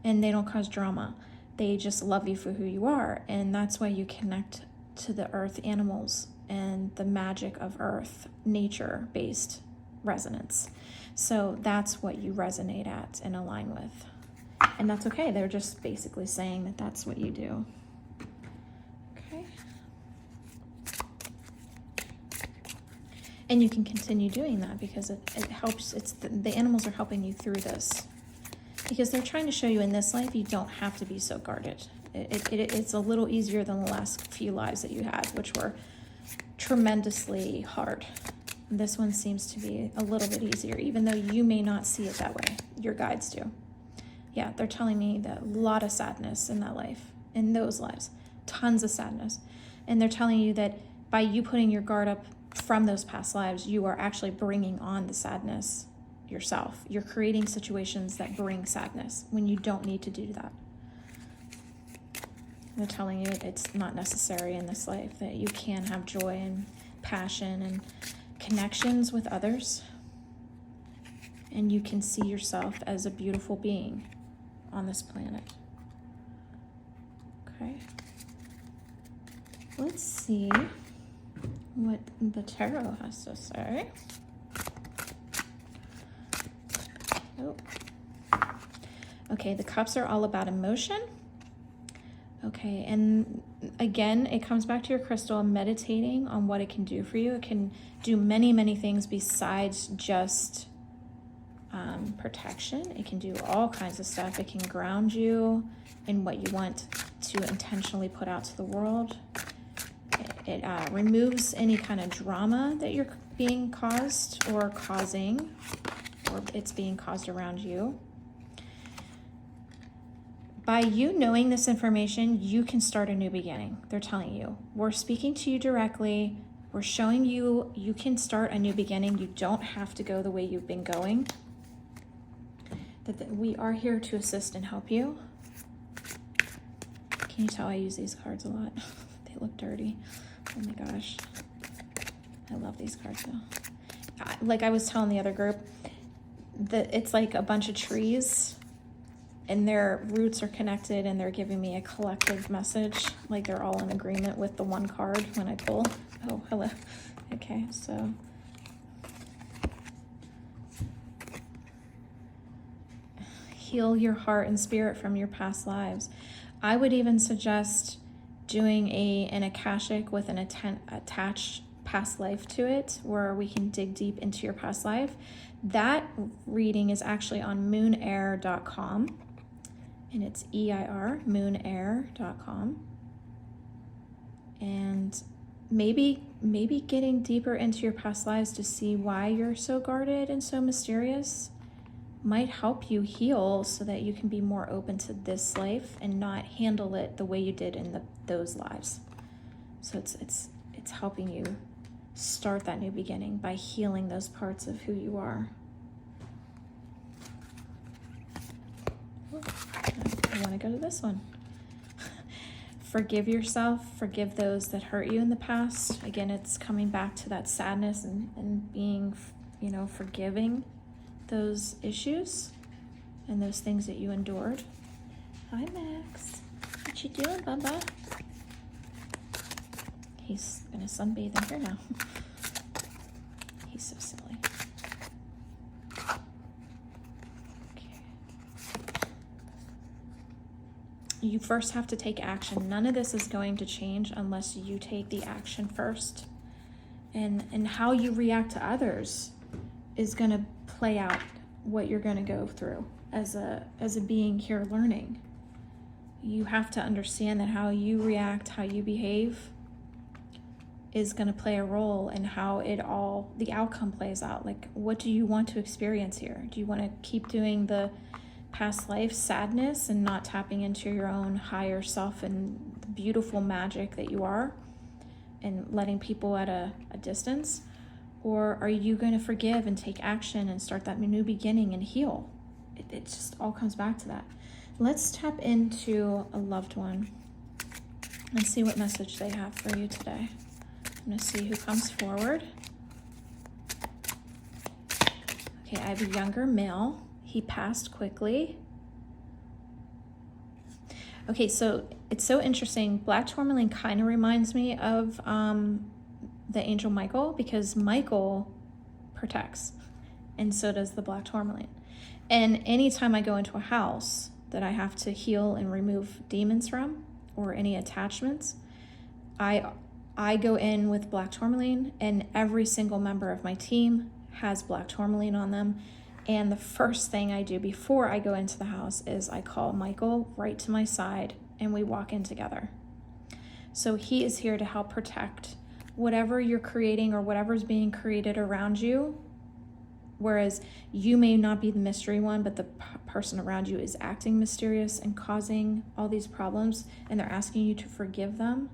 and they don't cause drama. They just love you for who you are. And that's why you connect to the earth animals and the magic of earth, nature-based resonance. So that's what you resonate at and align with. And that's okay. They're just basically saying that that's what you do. Okay. And you can continue doing that because it helps. It's the animals are helping you through this. Because they're trying to show you in this life, you don't have to be so guarded. It's a little easier than the last few lives that you had, which were tremendously hard. This one seems to be a little bit easier, even though you may not see it that way. Your guides do. Yeah, they're telling me that a lot of sadness in that life, in those lives, tons of sadness. And they're telling you that by you putting your guard up from those past lives, you are actually bringing on the sadness yourself. You're creating situations that bring sadness when you don't need to do that. They're telling you it's not necessary in this life, that you can have joy and passion and connections with others. And you can see yourself as a beautiful being on this planet. Okay. Let's see what the tarot has to say. Oh. Okay, the cups are all about emotion. Okay, and again, it comes back to your crystal and meditating on what it can do for you. It can do many, many things besides just protection. It can do all kinds of stuff. It can ground you in what you want to intentionally put out to the world. It removes any kind of drama that you're being caused or causing, or it's being caused around you. By you knowing this information, you can start a new beginning. They're telling you. We're speaking to you directly. We're showing you you can start a new beginning. You don't have to go the way you've been going. That we are here to assist and help you. Can you tell I use these cards a lot? They look dirty. Oh my gosh. I love these cards though. Like I was telling the other group, that it's like a bunch of trees and their roots are connected and they're giving me a collective message. Like they're all in agreement with the one card when I pull. Oh, hello. Okay, so. Heal your heart and spirit from your past lives. I would even suggest doing an Akashic with an attached past life to it, where we can dig deep into your past life. That reading is actually on moonair.com. and it's EIR, moonair.com. And maybe getting deeper into your past lives to see why you're so guarded and so mysterious might help you heal so that you can be more open to this life and not handle it the way you did in those lives. So it's helping you start that new beginning by healing those parts of who you are. I want to go to this one. Forgive yourself, forgive those that hurt you in the past. Again, it's coming back to that sadness and being, forgiving those issues and those things that you endured. Hi, Max. What you doing, Bubba? He's gonna sunbathe in here now. He's so silly. Okay. You first have to take action. None of this is going to change unless you take the action first. And how you react to others is gonna play out what you're gonna go through as a being here learning. You have to understand that how you react, how you behave is going to play a role in how the outcome plays out. Like, what do you want to experience here? Do you want to keep doing the past life sadness and not tapping into your own higher self and the beautiful magic that you are and letting people at a distance? Or are you going to forgive and take action and start that new beginning and heal? It just all comes back to that. Let's tap into a loved one and see what message they have for you today. I'm going to see who comes forward. Okay, I have a younger male. He passed quickly. Okay, so it's so interesting. Black tourmaline kind of reminds me of the angel Michael, because Michael protects, and so does the black tourmaline. And anytime I go into a house that I have to heal and remove demons from, or any attachments, I go in with black tourmaline, and every single member of my team has black tourmaline on them. And the first thing I do before I go into the house is I call Michael right to my side, and we walk in together. So he is here to help protect whatever you're creating or whatever's being created around you. Whereas you may not be the mystery one, but the person around you is acting mysterious and causing all these problems, and they're asking you to forgive them.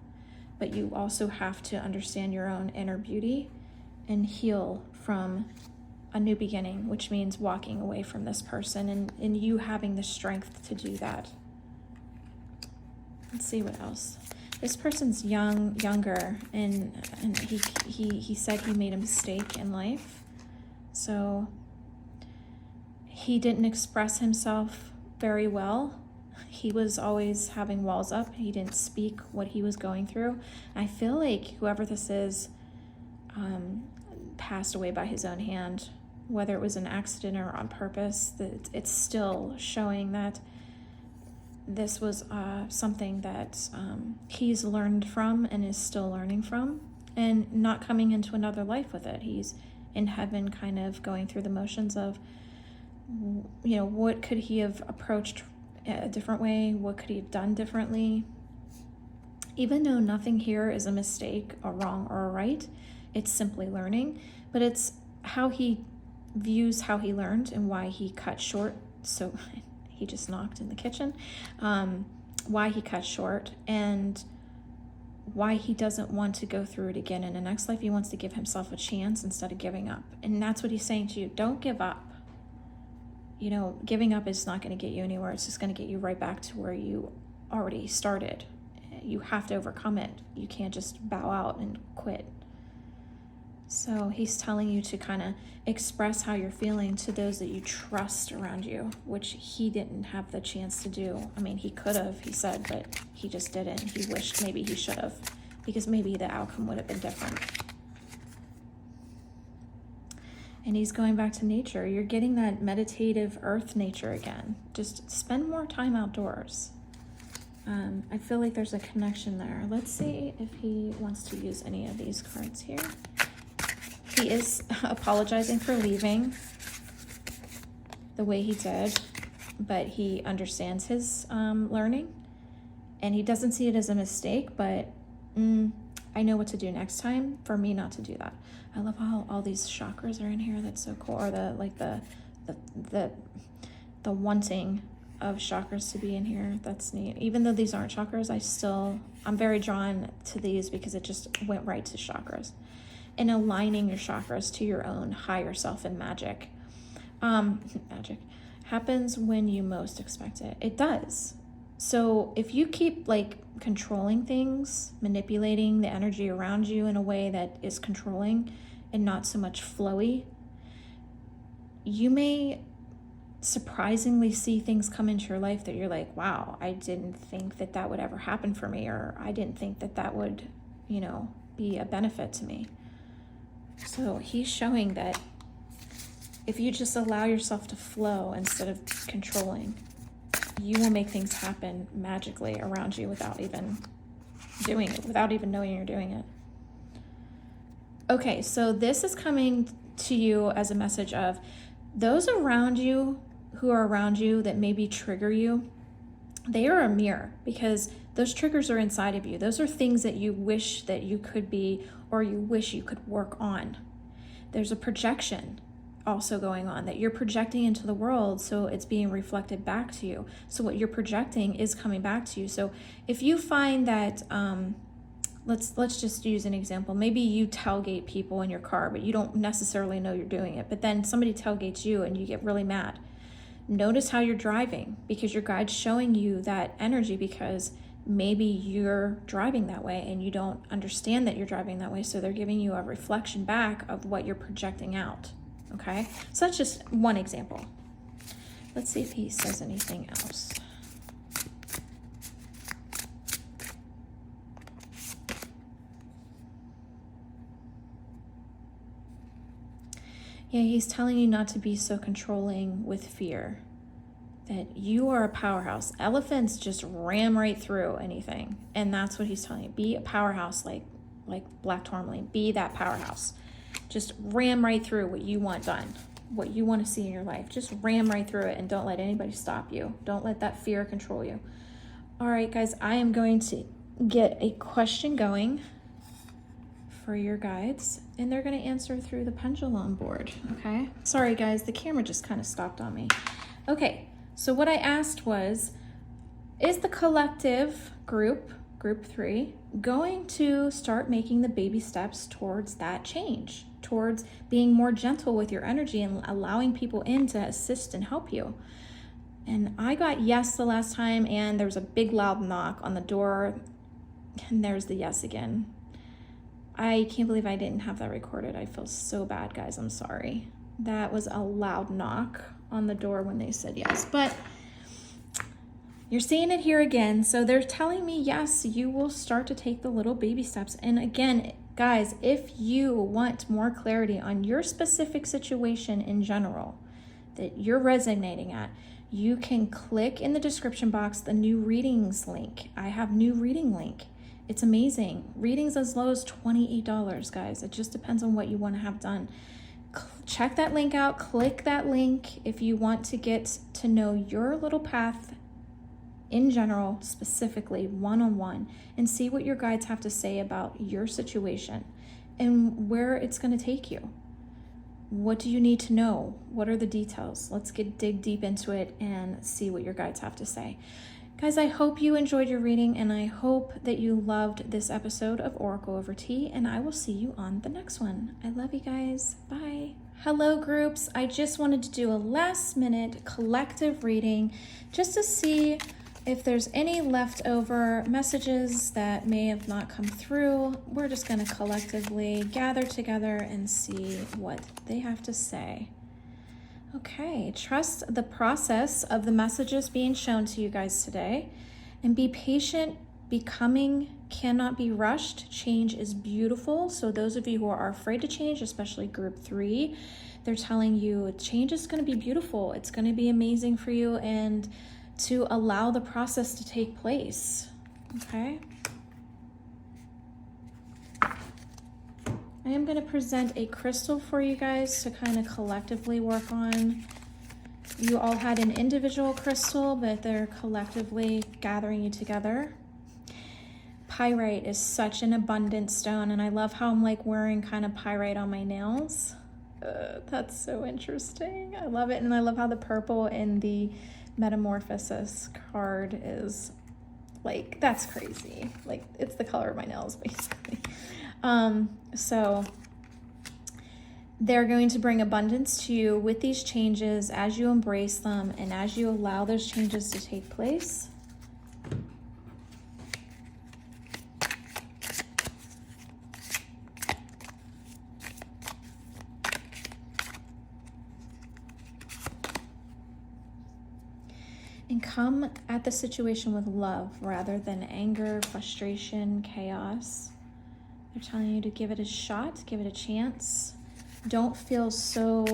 But you also have to understand your own inner beauty and heal from a new beginning, which means walking away from this person and you having the strength to do that. Let's see what else. This person's younger, and he said he made a mistake in life. So he didn't express himself very well. He was always having walls up. He didn't speak what he was going through. I feel like whoever this is passed away by his own hand, whether it was an accident or on purpose. It's still showing that this was something that he's learned from and is still learning from, and not coming into another life with it. He's in heaven, kind of going through the motions of, what could he have approached a different way? What could he have done differently? Even though nothing here is a mistake, a wrong, or a right, it's simply learning. But it's how he views how he learned and why he cut short. So he just knocked in the kitchen. Why he cut short and why he doesn't want to go through it again in the next life. He wants to give himself a chance instead of giving up. And that's what he's saying to you. Don't give up. Giving up is not going to get you anywhere. It's just going to get you right back to where you already started. You have to overcome it. You can't just bow out and quit. So he's telling you to kind of express how you're feeling to those that you trust around you, which he didn't have the chance to do. I mean, he could have, he said, but he just didn't. He wished maybe he should have, because maybe the outcome would have been different. And he's going back to nature. You're getting that meditative earth nature again. Just spend more time outdoors. I feel like there's a connection there. Let's see if he wants to use any of these cards here. He is apologizing for leaving the way he did. but he understands his learning, and he doesn't see it as a mistake, but I know what to do next time for me not to do that. I love how all these chakras are in here. That's so cool. Or the wanting of chakras to be in here. That's neat. Even though these aren't chakras, I'm very drawn to these because it just went right to chakras. And aligning your chakras to your own higher self and magic. Magic happens when you most expect it. It does. So if you keep like controlling things, manipulating the energy around you in a way that is controlling and not so much flowy, you may surprisingly see things come into your life that you're like, wow, I didn't think that that would ever happen for me, or I didn't think that that would, be a benefit to me. So he's showing that if you just allow yourself to flow instead of controlling, you will make things happen magically around you without even doing it, without even knowing you're doing it. Okay, so this is coming to you as a message of those around you who are around you that maybe trigger you. They are a mirror, because those triggers are inside of you. Those are things that you wish that you could be, or you wish you could work on. There's a projection also going on that you're projecting into the world, so it's being reflected back to you. So what you're projecting is coming back to you. So if you find that, let's just use an example. Maybe you tailgate people in your car, but you don't necessarily know you're doing it. But then somebody tailgates you and you get really mad. Notice how you're driving, because your guide's showing you that energy, because maybe you're driving that way and you don't understand that you're driving that way. So they're giving you a reflection back of what you're projecting out. Okay, so that's just one example. Let's see if he says anything else. Yeah, he's telling you not to be so controlling with fear, that you are a powerhouse. Elephants just ram right through anything. And that's what he's telling you. Be a powerhouse like Black Tourmaline. Be that powerhouse. Just ram right through what you want done, what you want to see in your life. Just ram right through it, and don't let anybody stop you. Don't let that fear control you. All right, guys, I am going to get a question going for your guides, and they're going to answer through the pendulum board, okay? Sorry, guys, the camera just kind of stopped on me. Okay, so what I asked was, is the collective group 3, going to start making the baby steps towards that change, towards being more gentle with your energy and allowing people in to assist and help you? And I got yes the last time, and there was a big loud knock on the door, and there's the yes again. I can't believe I didn't have that recorded. I feel so bad, guys. I'm sorry. That was a loud knock on the door when they said yes, but you're seeing it here again. So they're telling me, yes, you will start to take the little baby steps. And again, guys, if you want more clarity on your specific situation in general that you're resonating at, you can click in the description box the new readings link. I have new reading link. It's amazing. Readings as low as $28, guys. It just depends on what you want to have done. Check that link out. Click that link if you want to get to know your little path in general, specifically one-on-one, and see what your guides have to say about your situation and where it's going to take you. What do you need to know? What are the details? Let's dig deep into it and see what your guides have to say. Guys, I hope you enjoyed your reading, and I hope that you loved this episode of Oracle Over Tea, and I will see you on the next one. I love you guys. Bye. Hello, groups. I just wanted to do a last-minute collective reading just to see if there's any leftover messages that may have not come through. We're just going to collectively gather together and see what they have to say. Okay, trust the process of the messages being shown to you guys today, and be patient. Becoming cannot be rushed. Change is beautiful. So those of you who are afraid to change, especially group 3, they're telling you change is going to be beautiful. It's going to be amazing for you, and to allow the process to take place. Okay. I am going to present a crystal for you guys to kind of collectively work on. You all had an individual crystal, but they're collectively gathering you together. Pyrite is such an abundant stone, and I love how I'm like wearing kind of pyrite on my nails. That's so interesting. I love it, and I love how the purple in the Metamorphosis card is like, that's crazy. Like, it's the color of my nails, basically. So they're going to bring abundance to you with these changes as you embrace them and as you allow those changes to take place. And come at the situation with love rather than anger, frustration, chaos. They're telling you to give it a shot, give it a chance. Don't feel so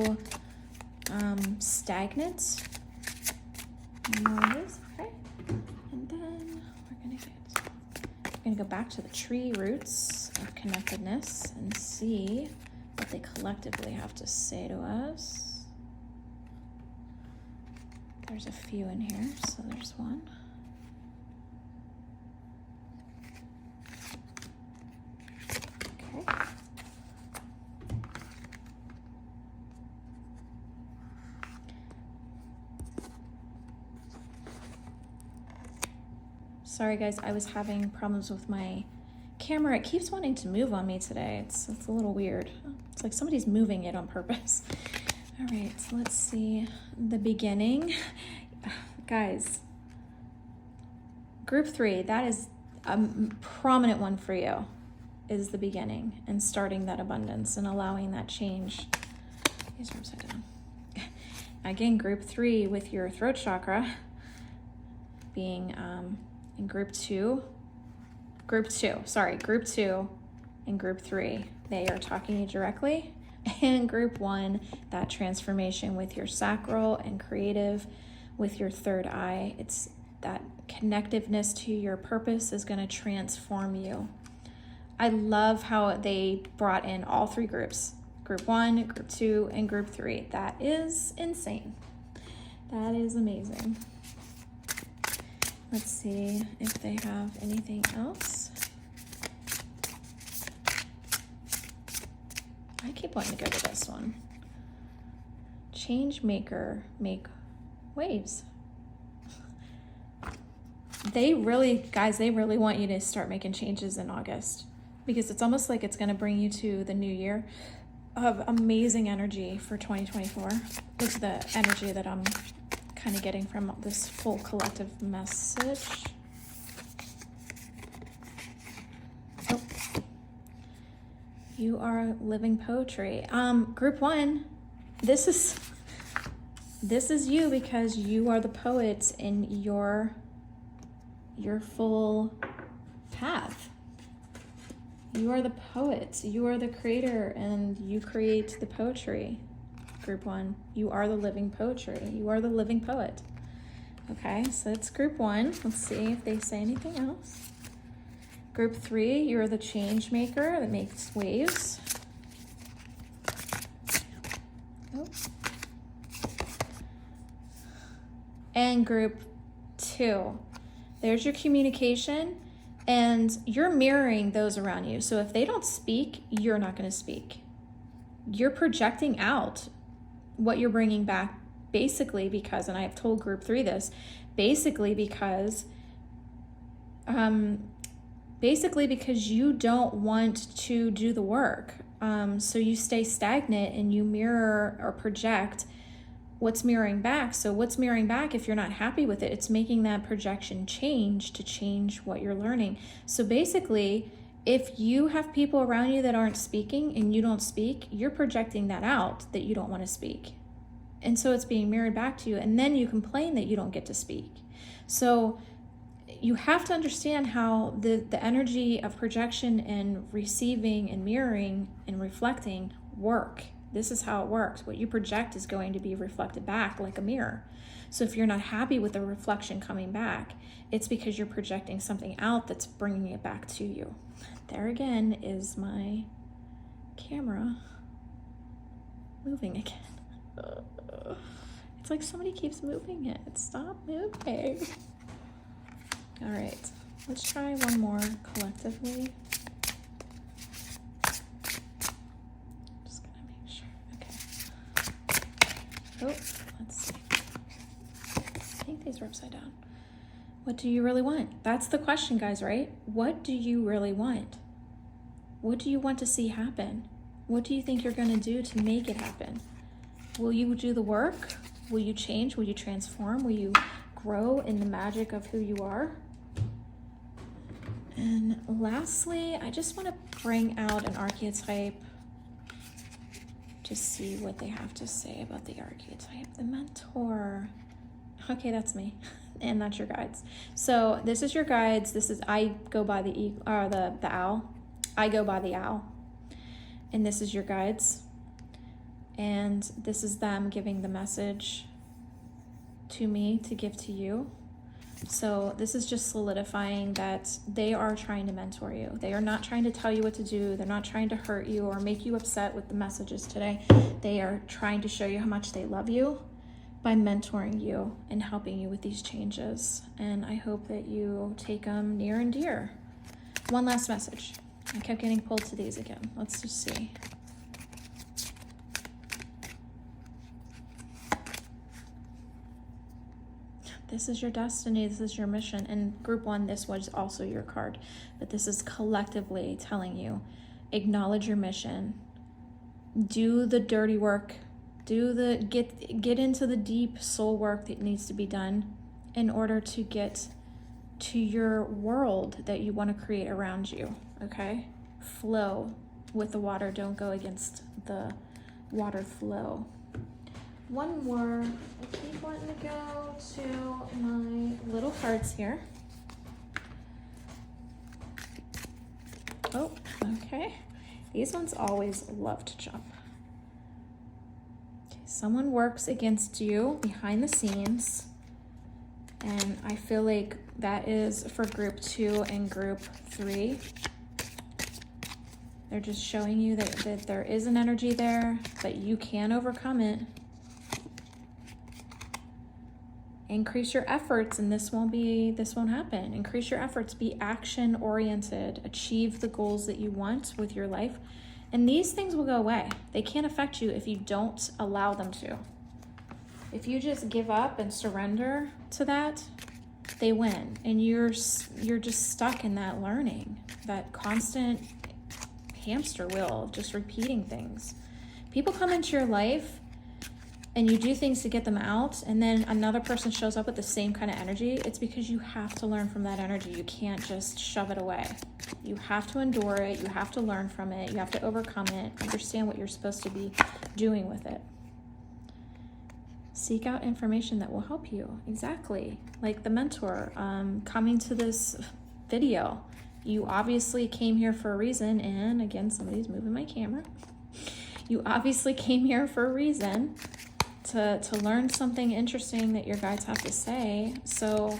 stagnant. Okay. And then we're gonna go back to the tree roots of connectedness and see what they collectively have to say to us. There's a few in here, so there's one. Okay. Sorry guys, I was having problems with my camera. It keeps wanting to move on me today. It's a little weird. It's like somebody's moving it on purpose. All right, so let's see the beginning. Guys, group 3, that is a prominent one for you, is the beginning and starting that abundance and allowing that change. These are upside down. Again, group 3 with your throat chakra being in group 2 and group 3. They are talking to you directly. And group 1, that transformation with your sacral and creative, with your third eye. It's that connectiveness to your purpose is going to transform you. I love how they brought in all 3 groups. Group 1, group 2, and group 3. That is insane. That is amazing. Let's see if they have anything else. I keep wanting to go to this one. Change maker, make waves. They really want you to start making changes in August, because it's almost like it's going to bring you to the new year of amazing energy for 2024. It's the energy that I'm kind of getting from this full collective message. Oh. You are living poetry. Group 1, this is you, because you are the poet in your full path. You are the poet. You are the creator, and you create the poetry. Group 1, you are the living poetry. You are the living poet. Okay, so it's group 1. Let's see if they say anything else. Group 3, you're the change maker that makes waves. Oh. And group 2, there's your communication, and you're mirroring those around you. So if they don't speak, you're not going to speak. You're projecting out what you're bringing back, basically because, and I have told group 3 this, basically because you don't want to do the work. So you stay stagnant and you mirror or project what's mirroring back. So what's mirroring back, if you're not happy with it, it's making that projection change to change what you're learning. So basically, if you have people around you that aren't speaking and you don't speak, you're projecting that out, that you don't want to speak. And so it's being mirrored back to you, and then you complain that you don't get to speak. So you have to understand how the energy of projection and receiving and mirroring and reflecting work. This is how it works. What you project is going to be reflected back like a mirror. So if you're not happy with the reflection coming back, it's because you're projecting something out that's bringing it back to you. There again is my camera moving again. It's like somebody keeps moving it. Stop moving. All right, let's try one more collectively. Just gonna make sure. Okay. Oh, let's see. I think these are upside down. What do you really want? That's the question, guys, right? What do you really want? What do you want to see happen? What do you think you're gonna do to make it happen? Will you do the work? Will you change? Will you transform? Will you grow in the magic of who you are? And lastly, I just want to bring out an archetype to see what they have to say about the archetype. The mentor. Okay, that's me. And that's your guides. So this is your guides. This is, I go by the owl. I go by the owl. And this is your guides. And this is them giving the message to me to give to you. So this is just solidifying that they are trying to mentor you. They are not trying to tell you what to do. They're not trying to hurt you or make you upset with the messages today. They are trying to show you how much they love you by mentoring you and helping you with these changes. And I hope that you take them near and dear. One last message. I kept getting pulled to these again. Let's just see. This is your destiny, this is your mission. And group one, this was also your card. But this is collectively telling you, acknowledge your mission. Do the dirty work. Get into the deep soul work that needs to be done in order to get to your world that you want to create around you, okay? Flow with the water. Don't go against the water flow. One more. I keep wanting to go to my little cards here. Oh, okay. These ones always love to jump. Okay, someone works against you behind the scenes. And I feel like that is for group 2 and group 3. They're just showing you that there is an energy there, but you can overcome it. Increase your efforts, and this won't happen. Increase your efforts, be action oriented, achieve the goals that you want with your life. And these things will go away. They can't affect you if you don't allow them to. If you just give up and surrender to that, they win. And you're just stuck in that learning, that constant hamster wheel, just repeating things. People come into your life and you do things to get them out, and then another person shows up with the same kind of energy. It's because you have to learn from that energy. You can't just shove it away. You have to endure it. You have to learn from it. You have to overcome it. Understand what you're supposed to be doing with it. Seek out information that will help you. Exactly. Like the mentor coming to this video. You obviously came here for a reason, and again, somebody's moving my camera. You obviously came here for a reason to learn something interesting that your guides have to say. So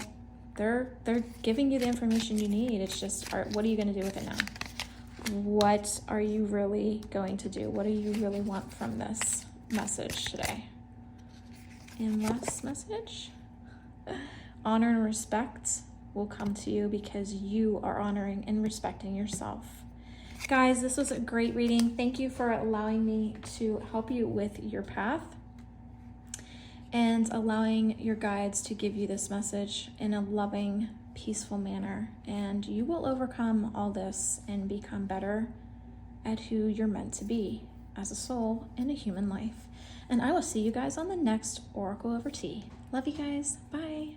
they're giving you the information you need. It's just, what are you going to do with it now? What are you really going to do? What do you really want from this message today? And last message, honor and respect will come to you because you are honoring and respecting yourself. Guys, this was a great reading. Thank you for allowing me to help you with your path and allowing your guides to give you this message in a loving, peaceful manner. And you will overcome all this and become better at who you're meant to be as a soul in a human life. And I will see you guys on the next Oracle Over Tea. Love you guys. Bye.